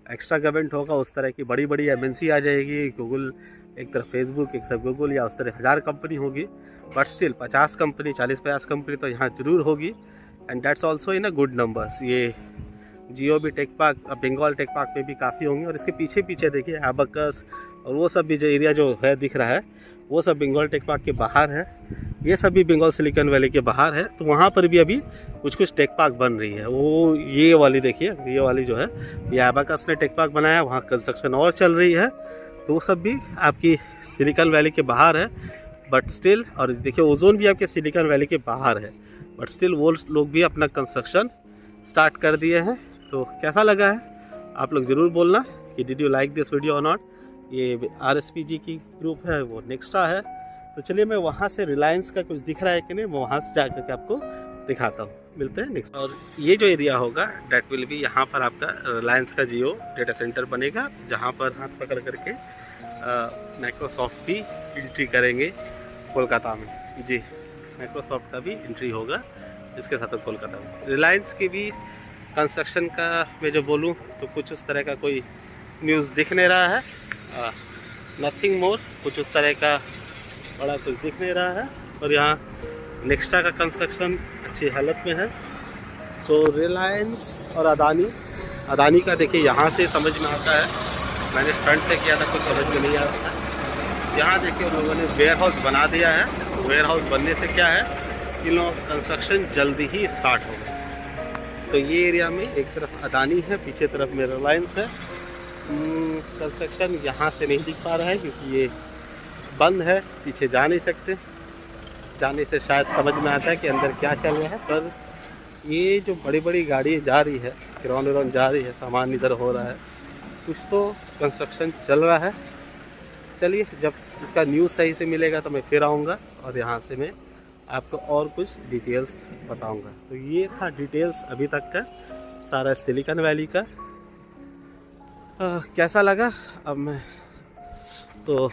एक्स्ट्रा गवर्नमेंट होगा, उस तरह की बड़ी बड़ी MNC आ जाएगी, गूगल एक तरफ, फेसबुक एक तरफ गूगल, या उस तरह 1000 कंपनी होगी। बट स्टिल 50 कंपनी, 40-50 कंपनी तो यहाँ ज़रूर होगी, and that's also in a good numbers. ये जियो भी tech park, Bengal tech park में भी काफ़ी होंगे। और इसके पीछे पीछे देखिए एबेकस और वो सब भी जो एरिया जो है दिख रहा है, वो सब बंगाल टेक पार्क के बाहर है। ये सब भी बंगाल सिलिकॉन वैली के बाहर है। तो वहाँ पर भी अभी कुछ टेक पार्क बन रही है। वो ये वाली देखिए, ये वाली जो है ये एबेकस ने टेक पार्क बनाया, वहाँ कंस्ट्रक्शन और चल रही है। तो वो सब भी आपकी सिलिकॉन वैली के बाहर है, बट स्टिल। और देखिए ओजोन भी आपके सिलिकॉन वैली के बाहर है, बट स्टिल वो लोग भी अपना कंस्ट्रक्शन स्टार्ट कर दिए हैं। तो कैसा लगा है आप लोग ज़रूर बोलना कि did you like this video और नॉट। ये RSPG की ग्रुप है, वो नेक्स्ट्रा है। तो चलिए मैं वहाँ से रिलायंस का कुछ दिख रहा है कि नहीं, मैं वहाँ से जा कर के आपको दिखाता हूँ। मिलते हैं नेक्स्ट। और ये जो एरिया होगा डेट विल बी, यहाँ पर आपका रिलायंस का जियो डेटा सेंटर बनेगा, जहाँ पर हाथ पकड़ करके माइक्रोसॉफ्ट भी एंट्री करेंगे कोलकाता में। जी, माइक्रोसॉफ्ट का भी एंट्री होगा इसके साथ कोलकाता में। रिलायंस की भी कंस्ट्रक्शन का मैं जो बोलूँ तो कुछ उस तरह का कोई न्यूज़ दिख नहीं रहा है, नथिंग मोर, कुछ उस तरह का बड़ा कुछ दिख नहीं रहा है। और यहाँ नेक्स्टा का कंस्ट्रक्शन अच्छी हालत में है। सो रिलायंस और अदानी का देखिए यहाँ से समझ में आता है, मैंने फ्रंट से किया था कुछ समझ में नहीं आ रहा था। यहाँ देखिए उन लोगों ने वेयर हाउस बना दिया है, तो वेयर हाउस बनने से क्या है कि लोग कंस्ट्रक्शन जल्दी ही स्टार्ट होगा। तो ये एरिया में एक तरफ अदानी है, पीछे तरफ में रिलायंस है। कंस्ट्रक्शन यहाँ से नहीं दिख पा रहा है क्योंकि ये बंद है, पीछे जा नहीं सकते, जाने से शायद समझ में आता है कि अंदर क्या चल रहा है। पर ये जो बड़ी बड़ी गाड़ी जा रही है, किरौन जा रही है, सामान इधर हो रहा है, कुछ तो कंस्ट्रक्शन चल रहा है। चलिए, जब इसका न्यूज़ सही से मिलेगा तो मैं फिर आऊँगा और यहाँ से मैं आपको और कुछ डिटेल्स बताऊँगा। तो ये था डिटेल्स अभी तक का सारा सिलिकॉन वैली का। कैसा लगा अब मैं तो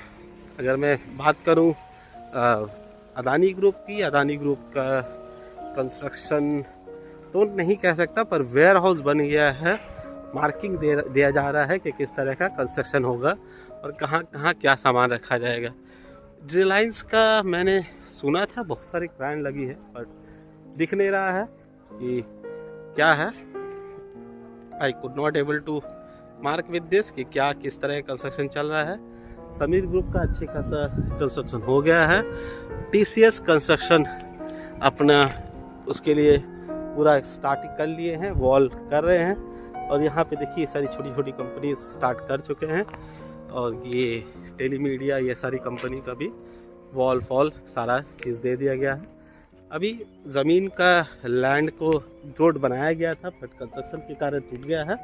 अगर मैं बात करूँ अदानी ग्रुप की, अदानी ग्रुप का कंस्ट्रक्शन तो नहीं कह सकता, पर वेयर हाउस बन गया है, मार्किंग दिया जा रहा है कि किस तरह का कंस्ट्रक्शन होगा और कहाँ कहाँ क्या सामान रखा जाएगा। रिलायंस का मैंने सुना था बहुत सारी ब्रांड लगी है, पर दिख नहीं रहा है कि क्या है। I could not able to mark with this कि क्या किस तरह का कंस्ट्रक्शन चल रहा है। समीर ग्रुप का अच्छे खासा कंस्ट्रक्शन हो गया है। TCS कंस्ट्रक्शन अपना उसके लिए पूरा स्टार्टिंग कर लिए हैं, वॉल कर रहे हैं। और यहाँ पे देखिए सारी छोटी छोटी कंपनी स्टार्ट कर चुके हैं और ये टेलीमीडिया, ये सारी कंपनी का भी वॉल फॉल सारा चीज़ दे दिया गया है। अभी ज़मीन का लैंड को रोड बनाया गया था, बट कंस्ट्रक्शन के कारण टूट गया है।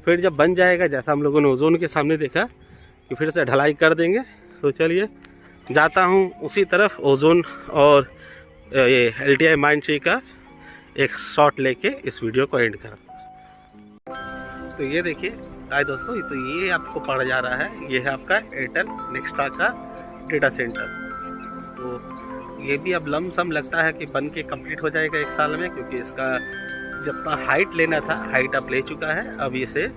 फिर जब बन जाएगा, जैसा हम लोगों ने ओजोन के सामने देखा कि फिर से ढलाई कर देंगे। तो चलिए जाता हूँ उसी तरफ, ओजोन और ये LTI माइंडट्री का एक शॉट लेके इस वीडियो को एंड करा। तो ये देखिए दोस्तों, तो ये आपको पड़ जा रहा है, ये है आपका एयरटेल नेक्स्टा का डेटा सेंटर। तो ये भी अब लमसम लगता है कि बन के कंप्लीट हो जाएगा 1 साल में, क्योंकि इसका जितना हाइट लेना था हाइट अब ले चुका है। अब इसे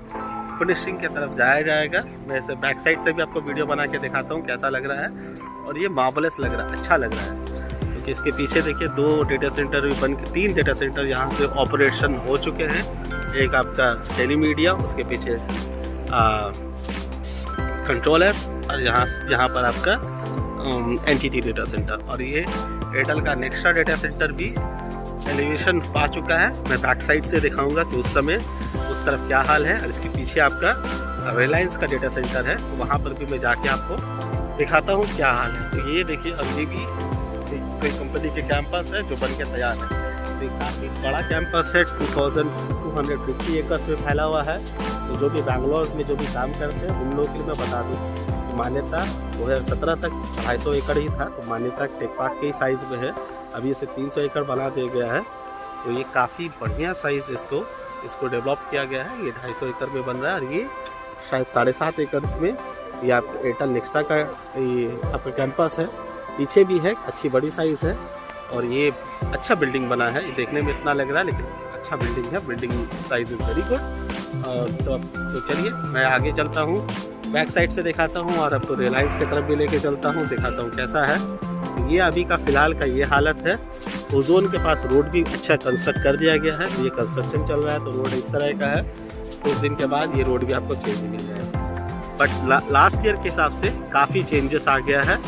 फिनिशिंग की तरफ जाया जाएगा। मैं इसे बैक साइड से भी आपको वीडियो बना के दिखाता हूँ कैसा लग रहा है। और ये मार्वलस लग रहा है, अच्छा लग रहा है, क्योंकि इसके पीछे देखिए 2 डेटा सेंटर भी बन के 3 डेटा सेंटर यहाँ पे ऑपरेशन हो चुके हैं। एक आपका टेलीमीडिया, उसके पीछे कंट्रोल एस, और यहाँ पर आपका NTT डेटा सेंटर। और ये एयरटेल का नेक्स्टा डेटा सेंटर भी एलिवेशन पा चुका है। मैं बैक साइड से दिखाऊंगा कि उस समय उस तरफ क्या हाल है। और इसके पीछे आपका रिलायंस का डेटा सेंटर है, तो वहाँ पर भी मैं जाके आपको दिखाता हूँ क्या हाल है। तो ये देखिए, और ये भी कोई कंपनी के कैंपस है जो बन के तैयार है। तो काफ़ी बड़ा कैंपस है, 2250 एकड़ में फैला हुआ है। तो जो भी बैंगलोर में जो भी काम करते हैं उन लोगों के लिए मैं बता दूँ कि मान्यता 2017 तक 250 एकड़ ही था, तो मान्यता टेक पार्क के ही साइज़ में है। अभी इसे 300 एकड़ बना दिया गया है। तो ये काफ़ी बढ़िया साइज़ इसको डेवलप किया गया है। ये 250 एकड़ में बन रहा है और ये शायद 7.5 एकड़ में ये आपका एयरटेल नेक्स्टा का ये आपका कैंपस है। पीछे भी है, अच्छी बड़ी साइज़ है और ये अच्छा बिल्डिंग बना है। ये देखने में इतना लग रहा है लेकिन अच्छा बिल्डिंग है, building size is very good. तो चलिए मैं आगे चलता हूँ, बैक साइड से दिखाता हूँ और आपको रिलायंस की तरफ भी लेके चलता हूँ, दिखाता हूँ कैसा है। तो ये अभी का फ़िलहाल का ये हालत है। ओजोन के पास रोड भी अच्छा कंस्ट्रक्ट कर दिया गया है। ये कंस्ट्रक्शन चल रहा है तो रोड इस तरह का है। कुछ दिन के बाद ये रोड भी आपको चेंज मिल जाएगा, बट लास्ट ईयर के हिसाब से काफ़ी चेंजेस आ गया है।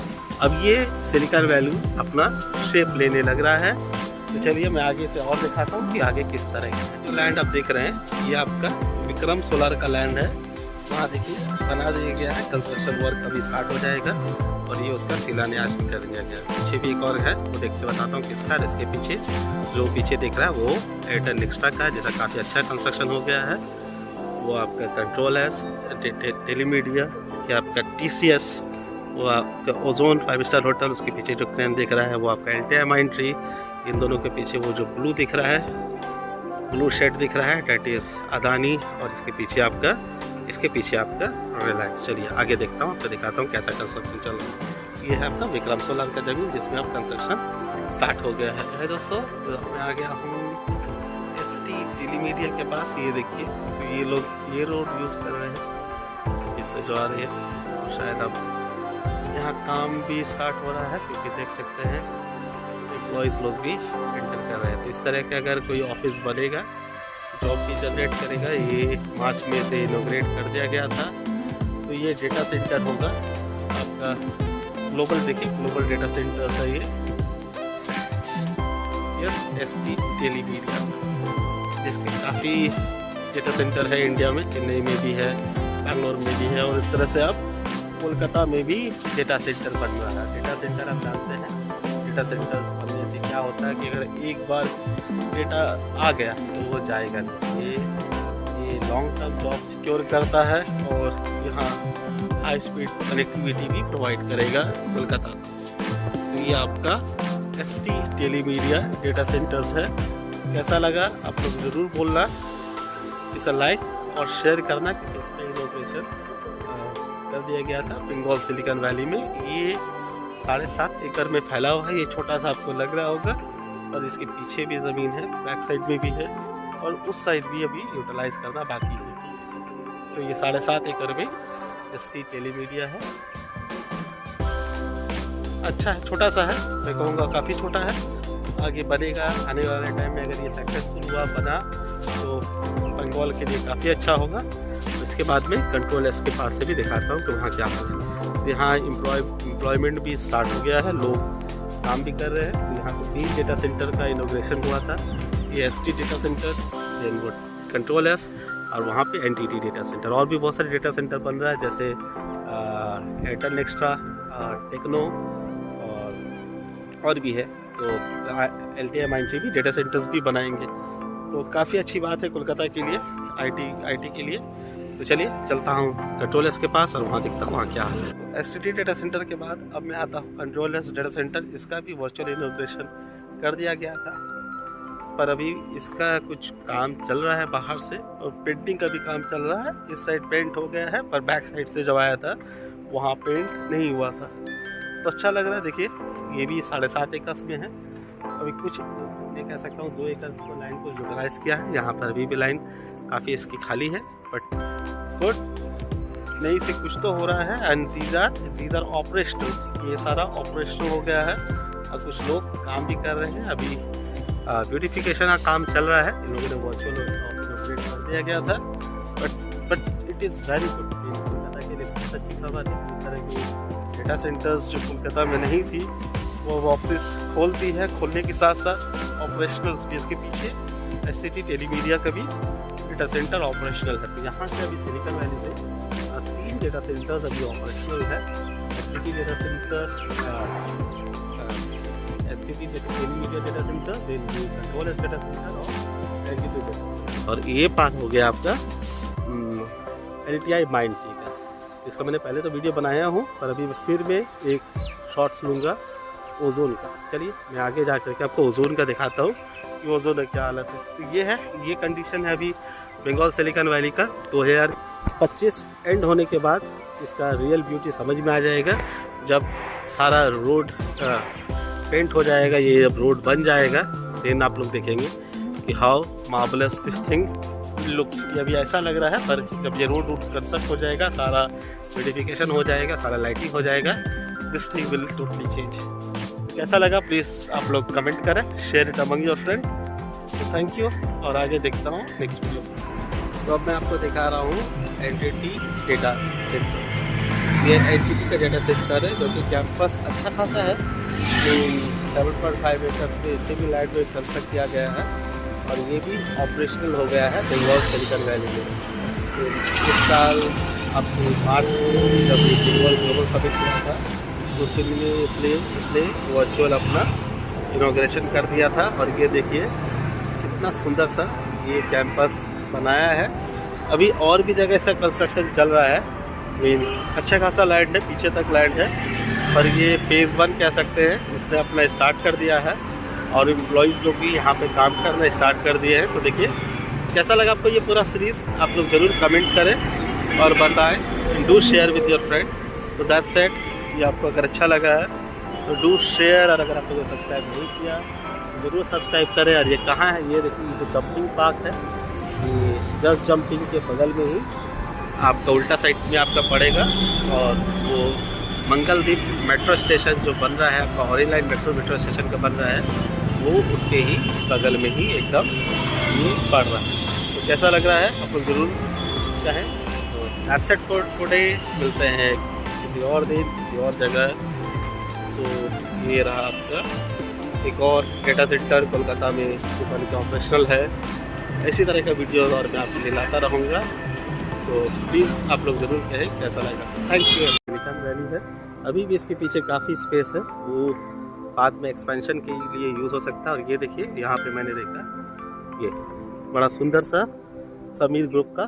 अब ये सिलिकॉन वैली अपना शेप लेने लग रहा है। तो चलिए मैं आगे से और दिखाता हूँ कि आगे किस तरह का जो लैंड आप देख रहे हैं, ये आपका विक्रम सोलर का लैंड है। वहाँ देखिए बना दिया गया है, कंस्ट्रक्शन वर्क अभी स्टार्ट हो जाएगा और ये उसका शिलान्यास भी कर दिया गया। पीछे भी एक और है, वो देख के बताता हूँ किसका। इसके पीछे जो पीछे दिख रहा है वो एयरटेल नेक्स्टा का है, जिसका काफ़ी अच्छा कंस्ट्रक्शन हो गया है। वो आपका कंट्रोल एस, टेलीमीडिया, ये आपका TCS, वो आपका ओजोन 5 स्टार होटल, उसके पीछे जो क्रेन दिख रहा है वो आपका LTI माइंडट्री, इन दोनों के पीछे वो जो ब्लू दिख रहा है, ब्लू शेड दिख रहा है, डेट इज अदानी, और इसके पीछे आपका रिलायंस। चलिए आगे देखता हूँ, आपको दिखाता हूँ कैसा कंस्ट्रक्शन चल रहा है। ये है आपका विक्रम सोलार का जमीन जिसमें अब कंस्ट्रक्शन स्टार्ट हो गया है दोस्तों। तो मैं आ गया हूँ ST टेलीमीडिया के पास। ये देखिए, तो ये लोग ये रोड यूज़ कर रहे हैं, इससे जो आ रही है, और शायद अब यहाँ काम भी स्टार्ट हो रहा है, क्योंकि देख सकते हैं एम्प्लॉयज़ लोग भी एंटर कर रहे हैं। तो इस तरह के अगर कोई ऑफिस बनेगा, जॉब भी जनरेट करेगा, ये मार्च में से इनोग्रेट कर दिया गया था, तो ये डेटा सेंटर होगा आपका ग्लोबल। देखिए ग्लोबल डेटा सेंटर है ये, यस, ST टेलीमीडिया, जिसके काफ़ी डेटा सेंटर है इंडिया में, चेन्नई में भी है, बैंगलोर में भी है, और इस तरह से अब कोलकाता में भी डेटा सेंटर बन रहा है। डेटा सेंटर आप जानते हैं, डेटा सेंटर बनने से क्या होता है कि अगर एक बार डेटा आ गया तो वो जाएगा नहीं। ये लॉन्ग टर्म जॉब सिक्योर करता है, और यहाँ हाई स्पीड कनेक्टिविटी भी प्रोवाइड करेगा कोलकाता को। तो ये आपका ST टेलीमीडिया डेटा सेंटर्स है। कैसा लगा आप लोग ज़रूर बोलना, इसे लाइक और शेयर करना, क्योंकि इसका इनोवेशन कर दिया गया था बंगाल सिलिकॉन वैली में। ये 7.5 एकड़ में फैला हुआ है, ये छोटा सा आपको लग रहा होगा, और इसके पीछे भी ज़मीन है, बैक साइड में भी है, और उस साइड भी अभी यूटिलाइज करना बाकी है। तो ये 7.5 एकड़ में ST टेलीमीडिया है। अच्छा है, छोटा सा है, मैं कहूँगा काफ़ी छोटा है, आगे बनेगा आने वाले टाइम में। अगर ये सक्सेसफुल हुआ, बना, तो बंगाल के लिए काफ़ी अच्छा होगा। इसके बाद में कंट्रोल एस के पास से भी दिखाता हूँ कि वहाँ क्या हाल है। यहाँ एम्प्लॉयमेंट भी स्टार्ट हो गया है, लोग काम भी कर रहे हैं। तो यहाँ पे 3 डेटा सेंटर का इनोग्रेशन हुआ था, ये ST डेटा सेंटर, देन वो कंट्रोल एस, और वहाँ पे NTT डेटा सेंटर। और भी बहुत सारे डेटा सेंटर बन रहा है, जैसे एयरटेल नेक्स्ट्रा, टेक्नो, और भी है। तो LTI-Mindtree भी डेटा सेंटर्स भी बनाएंगे, तो काफ़ी अच्छी बात है कोलकाता के लिए, IT के लिए। तो चलिए चलता हूँ कंट्रोल एस के पास, और वहाँ दिखता हूँ वहाँ क्या है। तो STT डेटा सेंटर के बाद अब मैं आता हूँ कंट्रोल एस डेटा सेंटर। इसका भी वर्चुअल इनोग्रेशन कर दिया गया था, पर अभी इसका कुछ काम चल रहा है बाहर से, और पेंटिंग का भी काम चल रहा है। इस साइड पेंट हो गया है, पर बैक साइड से जब आया था वहाँ पेंट नहीं हुआ था, तो अच्छा लग रहा है। देखिए ये भी 7.5 एकड़ में है, अभी कुछ मैं कह सकता हूँ 2 एकड़ को लाइन को यूटिलाइज किया है। यहाँ पर अभी भी लाइन काफ़ी इसकी खाली है, बट गुड, नई से कुछ तो हो रहा है। एंड दीज आर ऑपरेशनल, ये सारा ऑपरेशनल हो गया है, और कुछ लोग काम भी कर रहे हैं। अभी ब्यूटिफिकेशन का काम चल रहा है, इन लोगों ने वर्चुअल ऑपरेट कर दिया गया था, but it is very good. Kolkata के लिए बहुत अच्छी खबर है। इस तरह की डेटा सेंटर्स जो कोलकाता में नहीं थी, वो ऑफिस खोलती है, खोलने के साथ साथ ऑपरेशनल भी। इसके पीछे STT टेलीमीडिया का भी डेटा सेंटर ऑपरेशनल है। तो यहाँ से अभी सिलिकॉन वैली से 3 डेटा सेंटर्स अभी ऑपरेशनल है। STT data centre, STT telemedia data centre, then control S data centre, और NTT डेटा सेंटर। और ये पार्ट हो गया आपका LTI-Mindtree का। इसका मैंने पहले तो वीडियो बनाया हूँ, पर अभी फिर मैं एक शॉर्ट्स लूँगा ओजोन का। चलिए मैं आगे जा करके आपको ओजोन का दिखाता हूँ कि ओजोन का क्या हालत है। तो ये है, ये कंडीशन है अभी बंगाल सिलिकॉन वैली का। 2025 एंड होने के बाद इसका रियल ब्यूटी समझ में आ जाएगा, जब सारा रोड पेंट हो जाएगा, ये जब रोड बन जाएगा, देन आप लोग देखेंगे कि how marvellous this thing looks. ये अभी ऐसा लग रहा है, पर जब ये रोड कंस्ट्रक्ट हो जाएगा, सारा ब्यूटिफिकेशन हो जाएगा, सारा लाइटिंग हो जाएगा, this thing will totally change. कैसा लगा प्लीज़ आप लोग कमेंट करें, share it among your friend. तो थैंक यू, और आगे देखता हूँ नेक्स्ट वीडियो। तो अब मैं आपको दिखा रहा हूँ NTT डेटा सेंटर। ये NTT का डेटा सेंटर है, जो कि कैंपस अच्छा खासा है। 7.5 एकड़ में इसे भी लाइट वेट कंस्ट्रक्ट किया गया है, और ये भी ऑपरेशनल हो गया है बंगाल सिलिकॉन वैली में। तो इस साल अपने मार्च में जब बंगाल ग्लोबल समिट हुआ था, तो इसलिए वर्चुअल अपना इनॉग्रेशन कर दिया था। और ये देखिए कितना सुंदर सा ये कैंपस बनाया है। अभी और भी जगह से कंस्ट्रक्शन चल रहा है, मीन अच्छा खासा लैंड है, पीछे तक लैंड है, पर ये फेज़ 1 कह सकते हैं, इसने अपना स्टार्ट कर दिया है। और एम्प्लॉयज़ लोग भी यहाँ पे काम करना स्टार्ट कर दिए हैं। तो देखिए कैसा लगा आपको ये पूरा सीरीज़, आप लोग ज़रूर कमेंट करें और बताएं। Do share with your friend. तो दैट्स इट। ये आपको अगर अच्छा लगा है तो डू शेयर, और अगर आप लोगों ने सब्सक्राइब नहीं किया तो ज़रूर सब्सक्राइब करें। और ये कहाँ है, ये देखिए जो जंपिंग पार्क है, ये जस्ट जंपिंग के बगल में ही आपका उल्टा साइड में आपका पड़ेगा। और वो मंगलदीप मेट्रो स्टेशन जो बन रहा है आपका, ऑरेंज लाइन मेट्रो स्टेशन का बन रहा है, वो उसके ही बगल में ही एकदम ये पड़ रहा है। तो कैसा लग रहा है आप लोग ज़रूर कहें। तो दैट्स इट फॉर टुडे। मिलते हैं किसी और दिन किसी और जगह। सो ये रहा आपका एक और डेटा सेंटर कोलकाता में जो बन के ऑपरेशनल है। इसी तरह का वीडियो और मैं आपको दिलाता रहूँगा। तो प्लीज़ आप लोग ज़रूर कहें कैसा लगा। Thank you. सिलिकॉन वैली है, अभी भी इसके पीछे काफ़ी स्पेस है, वो बाद में एक्सपेंशन के लिए यूज़ हो सकता है। और ये देखिए यहाँ पे मैंने देखा ये बड़ा सुंदर सा समीर ग्रुप का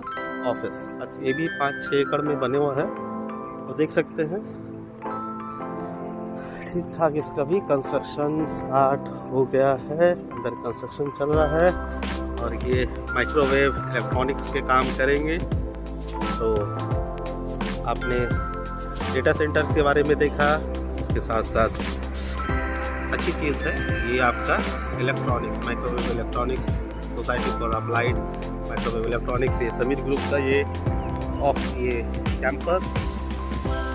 ऑफिस। अच्छा, ये भी 5-6 एकड़ में बने हुआ है, तो देख सकते हैं ठीक ठाक। इसका भी कंस्ट्रक्शन स्टार्ट हो गया है, अंदर कंस्ट्रक्शन चल रहा है। और ये माइक्रोवेव इलेक्ट्रॉनिक्स के काम करेंगे। तो आपने डेटा सेंटर्स के बारे में देखा, इसके साथ साथ अच्छी चीज़ है ये आपका electronics, microwave electronics, society for applied microwave electronics, ये समीर ग्रुप का ये कैंपस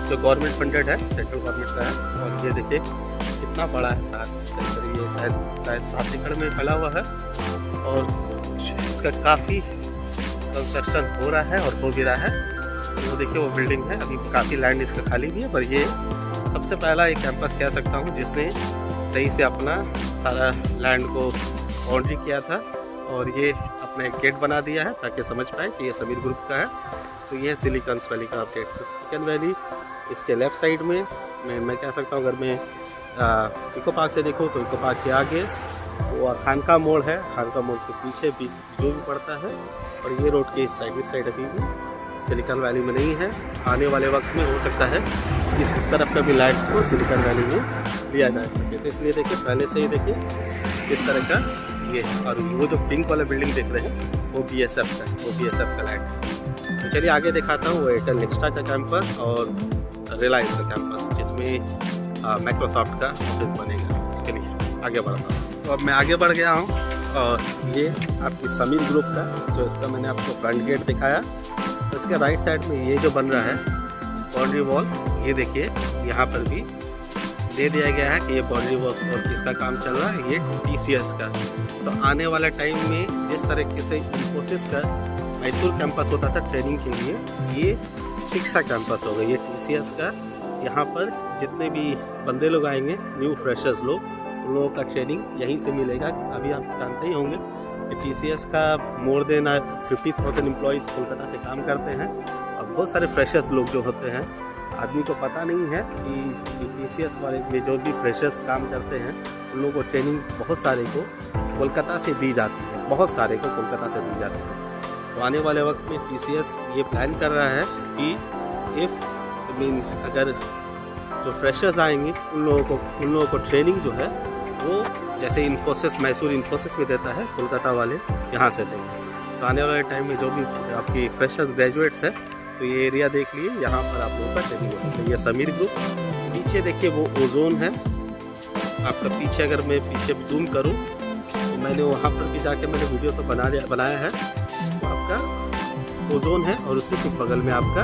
जो गवर्नमेंट फंडेड है, सेंट्रल गवर्नमेंट का है। और ये देखिए कितना बड़ा है, ये शायद 7 एकड़ में फैला हुआ है। और इसका काफ़ी कंस्ट्रक्शन हो रहा है और हो भी रहा है। वो देखिए वो बिल्डिंग है, अभी काफ़ी लैंड इसका खाली भी है। पर ये सबसे पहला एक कैंपस कह सकता हूँ जिसने सही से अपना सारा लैंड को बाउंड्री किया था और ये अपना एक गेट बना दिया है ताकि समझ पाए कि ये समीर ग्रुप का है। तो ये है सिलिकॉन वैली का अपडेट। सिलिकॉन वैली इसके लेफ़्ट साइड में मैं कह सकता हूँ, अगर मैं इको पार्क से देखूँ तो इको पार्क के आगे वो खानका मोड़ है, खानका मोड़ के पीछे भी जो भी पड़ता है। और ये रोड के इस साइड अभी भी सिलिकॉन वैली में नहीं है। आने वाले वक्त में हो सकता है इस तरफ का भी लैंड्स को सिलिकॉन वैली में लिया जा सके। तो इसलिए देखिए पहले से ही देखिए इस तरह का ये, और वो जो पिंक वाला बिल्डिंग देख रहे हैं वो BSF का, वो BSF का लैंड। तो चलिए आगे दिखाता हूँ वो एयरटेल नेक्स्टा का कैंपस और रिलायंस का कैंपस जिसमें माइक्रोसॉफ्ट का ऑफिस बनेगा। चलिए आगे बढ़ता हूँ। तो अब मैं आगे बढ़ गया हूँ और ये आपकी समीर ग्रुप का जो इसका मैंने आपको फ्रंट गेट दिखाया, तो इसके राइट साइड में ये जो बन रहा है बाउंड्री वॉल, ये देखिए यहाँ पर भी दे दिया गया है कि ये बाउंड्री वॉल और किसका काम चल रहा है, ये TCS का। तो आने वाले टाइम में जिस तरीके से इन्फोसिस का मैसूर कैंपस होता था ट्रेनिंग के लिए, ये शिक्षा कैंपस होगा ये TCS का। यहाँ पर जितने भी बंदे लोग आएंगे, न्यू फ्रेशर्स लोग, उन लोगों का ट्रेनिंग यहीं से मिलेगा। अभी आप जानते ही होंगे कि TCS का मोर देन 50,000 एम्प्लॉयज़ कोलकाता से काम करते हैं। और बहुत सारे फ्रेशर्स लोग जो होते हैं, आदमी को पता नहीं है कि TCS वाले में जो भी फ्रेशर्स काम करते हैं उन लोगों को ट्रेनिंग बहुत सारे को कोलकाता से दी जाती है, बहुत सारे को कोलकाता से दी जाती है। तो आने वाले वक्त में TCS ये प्लान कर रहा है कि अगर जो फ्रेशर्स आएंगे उन लोगों को ट्रेनिंग जो है वो जैसे इन्फोसिस, मैसूर इन्फोसिस में देता है, कोलकाता वाले यहाँ से देंगे। तो आने वाले टाइम में जो भी आपकी फ्रेशर्स ग्रेजुएट्स हैं, तो ये एरिया देख लिए, यहाँ पर आप लोगों का ट्रेनिंग हो सकता है। ये समीर ग्रुप, पीछे देखिए वो ओजोन है आपका। पीछे अगर मैं पीछे जूम करूँ तो मैंने वहाँ पर भी जाके मैंने वीडियो तो बनाया है। तो आपका ओजोन है और उसी के बगल में आपका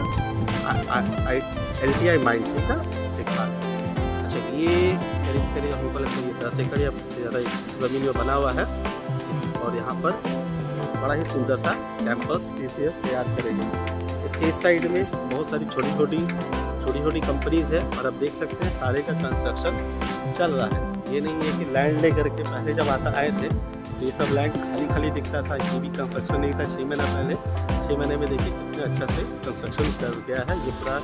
LTI माइंड का एक पार्क। अच्छा, ये करीब हमको लगता है 10 एकड़ या से ज़्यादा ज़मीन में बना हुआ है। और यहाँ पर बड़ा ही सुंदर सा कैंपस TCS तैयार करेगी। इसके इस साइड में बहुत सारी छोटी छोटी कंपनीज़ है और आप देख सकते हैं सारे का कंस्ट्रक्शन चल रहा है। ये नहीं है कि लैंड ले करके पहले जब आए थे तो ये सब लैंड खाली दिखता था, ये भी कंस्ट्रक्शन नहीं था 6 महीना पहले। 6 महीने में देखिए कितने अच्छा से कंस्ट्रक्शन कर गया है। ये पूरा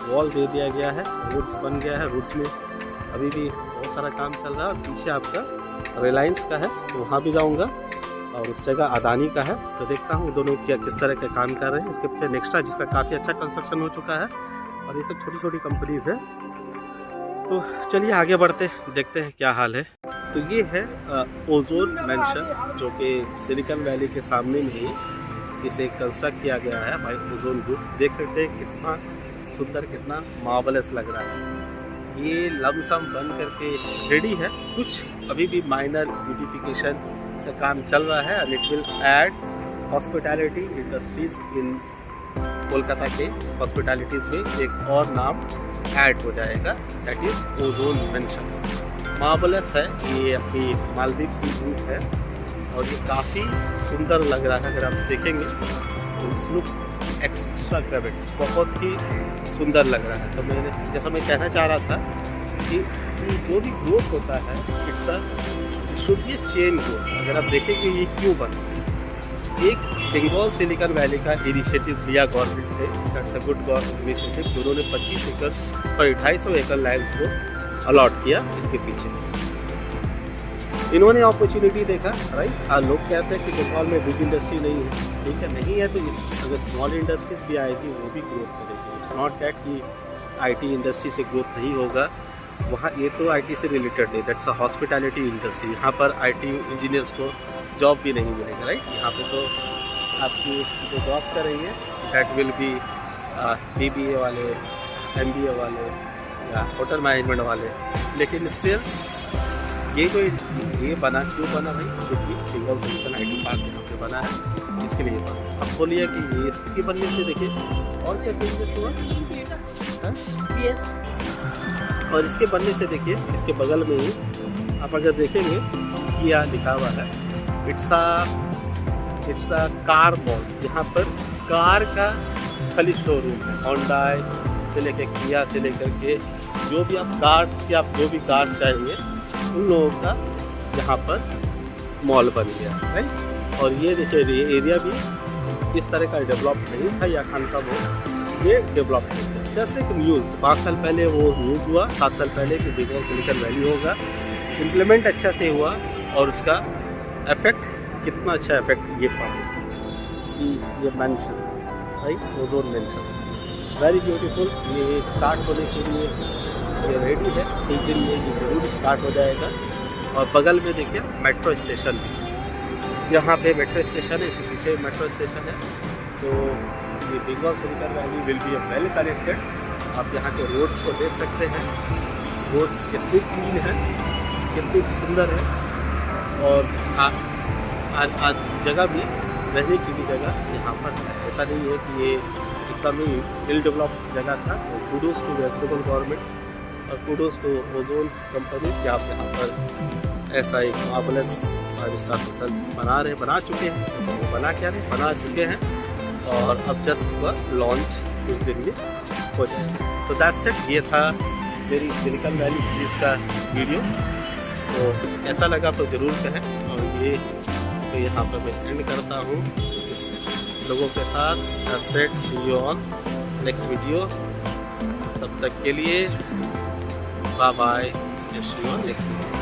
वॉल दे दिया गया है, रूट्स बन गया है, रूट्स में अभी भी बहुत सारा काम चल रहा है। और पीछे आपका रिलायंस का है, तो वहाँ भी जाऊँगा। और उस जगह अदानी का है, तो देखता हूँ दोनों क्या किस तरह के काम कर रहे हैं। इसके पीछे नेक्स्टा जिसका काफ़ी अच्छा कंस्ट्रक्शन हो चुका है, और ये सब छोटी कंपनीज़ है। तो चलिए आगे बढ़ते देखते हैं क्या हाल है। तो ये है ओजोन मेंशन, जो कि सिलिकॉन वैली के सामने में ही इसे कंस्ट्रक्ट किया गया है बाय ओजोन ग्रुप। देख सकते हैं कितना सुंदर, कितना मार्वलस लग रहा है। ये लमसम बन करके रेडी है, कुछ अभी भी माइनर ब्यूटिफिकेशन का काम चल रहा है। And it will add hospitality industries इन कोलकाता के हॉस्पिटैलिटीज़ में एक और नाम ऐड हो जाएगा, that is ozone mention. Marvellous है, ये अपनी मालदीव की रूट है और ये काफ़ी सुंदर लग रहा है। अगर आप देखेंगे तो इट्स लुक एक्स्ट्रा ग्रेविट, बहुत ही सुंदर लग रहा है। तो मैंने जैसा मैं कहना चाह रहा था कि जो भी ग्रोथ होता है it's should be chain growth. अगर आप देखेंगे ये क्यों बना, एक बंगाल सिलिकॉन वैली का इनिशिएटिव लिया गवर्नमेंट ने, that's a good government initiative. उन्होंने 25 एकड़ और 250 एकड़ लैंड्स को अलॉट किया इसके पीछे। इन्होंने अपॉर्चुनिटी देखा, राइट। लोग कहते हैं कि बंगाल में बिग इंडस्ट्री नहीं है, ठीक है, नहीं है, तो इस अगर स्मॉल इंडस्ट्रीज भी आएगी वो भी ग्रोथ करेगी। इट्स नॉट दैट कि आईटी इंडस्ट्री से ग्रोथ नहीं होगा, वहाँ ये तो आईटी से रिलेटेड नहीं, दैट्स अ हॉस्पिटैलिटी इंडस्ट्री। यहाँ पर आईटी इंजीनियर्स को जॉब भी नहीं मिलेगा, राइट। यहाँ पे तो आपकी जो जॉब करेंगे दैट विल बी BBA वाले, MBA वाले या होटल मैनेजमेंट वाले। लेकिन स्टिल ये बना क्यों बना भाई, क्योंकि बंगाल सिलिकॉन IT पार्क यहाँ पे बना है, इसके लिए बना। अब बोलिए कि ये इसके बनने से देखिए और क्या चेंजेस हुआ, और इसके बनने से देखिए इसके बगल में ही आप अगर देखेंगे किया लिखा हुआ है, इट्स अ कार मॉल। यहाँ पर कार का खाली शोरूम है, होंडाई से लेकर किया से लेकर के जो भी आप कार्स की आप जो भी कार्स चाहेंगे उन लोगों का यहाँ पर मॉल बन गया, राइट। और ये देखिए ये एरिया भी इस तरह का डेवलप नहीं था, या खान का वो ये डेवलप नहीं था। जैसे एक न्यूज़ 5 साल पहले वो न्यूज़ हुआ, 7 साल पहले कि बंगाल सिलिकॉन वैली होगा, इम्प्लीमेंट अच्छा से हुआ और उसका इफेक्ट कितना अच्छा इफेक्ट ये पड़ा कि ये mention, right, ozone mention very beautiful. ये स्टार्ट होने के लिए ये रेडी है, कुछ दिन में ये जरूर स्टार्ट हो जाएगा। और बगल में देखिए मेट्रो स्टेशन, यहाँ पे मेट्रो स्टेशन है, इसके पीछे मेट्रो स्टेशन है। तो ये Bengal silicon valley will be well connected. आप यहाँ के रोड्स को देख सकते हैं, रोड्स कितनी क्लीन है, कितनी सुंदर है, और जगह भी रहने की भी जगह यहाँ पर है। ऐसा नहीं है कि ये एकदम ही वेल डेवलप्ड जगह था। तो kudos to West Bengal government और कुडोस टू ओजोन कंपनी कि आप यहाँ पर ऐसा एक मार्वलस 5 स्टार होटल बना चुके हैं। बना क्या नहीं, बना चुके हैं और अब जस्ट वह लॉन्च कुछ दिन में हो जाएगा। तो दैट्स इट, ये था मेरी सिलिकॉन वैली सीरीज़ का वीडियो। तो कैसा लगा तो ज़रूर कहें। और ये तो यहाँ पर मैं एंड करता हूँ इस लोगों के साथ। That's it, see you on next video. तब तक के लिए bye bye, see you on next video.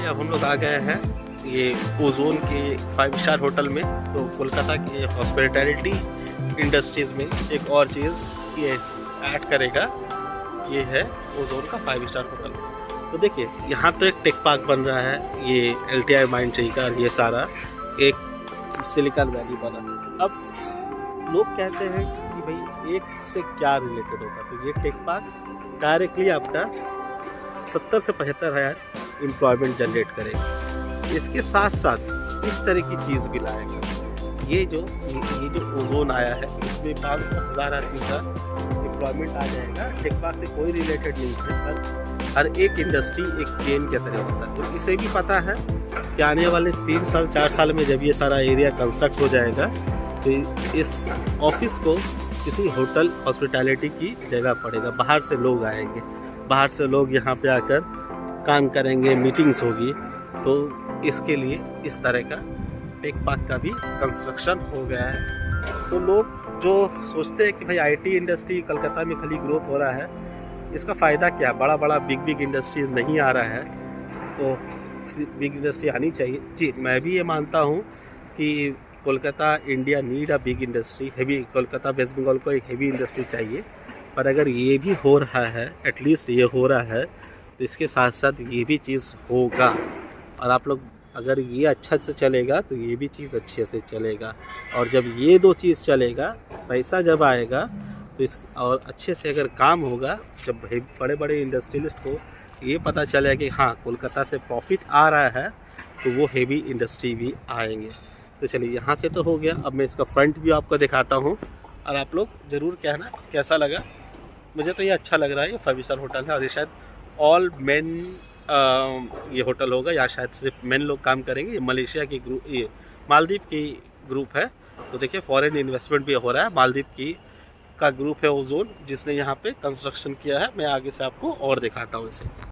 अब हम लोग आ गए हैं ये ओजोन के 5 स्टार होटल में। तो कोलकाता के हॉस्पिटैलिटी इंडस्ट्रीज़ में एक और चीज़ ये ऐड करेगा, ये है ओजोन का 5 स्टार होटल। तो देखिए यहाँ तो एक टेक पार्क बन रहा है, ये LTI माइंडट्री का, ये सारा एक सिलिकॉन वैली बना। अब लोग कहते हैं कि भाई एक से क्या रिलेटेड होता है, तो ये टेक पार्क डायरेक्टली आपका 70 से 75 हज़ार एम्प्लॉयमेंट जनरेट करेगा। इसके साथ साथ इस तरह की चीज़ भी लाएगा। ये जो ओजोन आया है इसमें 500,000 आदमी का एम्प्लॉयमेंट आ जाएगा। टेक पार्क से कोई रिलेटेड नहीं है, पर हर एक इंडस्ट्री एक चेन के तरह होता है। तो इसे भी पता है कि आने वाले 3 साल 4 साल में जब ये सारा एरिया कंस्ट्रक्ट हो जाएगा तो इस ऑफिस को किसी होटल हॉस्पिटैलिटी की जगह पड़ेगा। बाहर से लोग आएंगे, बाहर से लोग यहाँ पे आकर काम करेंगे, मीटिंग्स होगी। तो इसके लिए इस तरह का टेक पार्क का भी कंस्ट्रक्शन हो गया है। तो लोग जो सोचते हैं कि भाई आईटी इंडस्ट्री कलकत्ता में खाली ग्रोथ हो रहा है, इसका फ़ायदा क्या है, बड़ा बड़ा बिग इंडस्ट्रीज नहीं आ रहा है, तो बिग इंडस्ट्री आनी चाहिए। जी, मैं भी ये मानता हूँ कि Kolkata India need a big industry, heavy. Kolkata West Bengal को एक हेवी इंडस्ट्री चाहिए, पर अगर ये भी हो रहा है, एटलीस्ट ये हो रहा है, तो इसके साथ साथ ये भी चीज़ होगा। और आप लोग अगर ये अच्छा से चलेगा तो ये भी चीज़ अच्छे से चलेगा। और जब ये दो चीज़ चलेगा, पैसा जब आएगा तो इस और अच्छे से अगर काम होगा, जब बड़े बड़े इंडस्ट्रियलिस्ट को ये पता चलेगा कि हाँ कोलकाता से प्रॉफिट आ रहा है, तो वो हेवी इंडस्ट्री भी आएंगे। तो चलिए यहाँ से तो हो गया। अब मैं इसका फ्रंट व्यू आपको दिखाता हूँ और आप लोग ज़रूर कहना कैसा लगा। मुझे तो ये अच्छा लग रहा है। ये 5 स्टार होटल है और ये शायद ऑल मेन ये होटल होगा, या शायद सिर्फ मेन लोग काम करेंगे। ये मलेशिया की ग्रुप, ये मालदीव की ग्रुप है। तो देखिए फॉरेन इन्वेस्टमेंट भी हो रहा है। मालदीव की का ग्रुप है ओजोन, जिसने यहाँ पे कंस्ट्रक्शन किया है। मैं आगे से आपको और दिखाता हूँ इसे।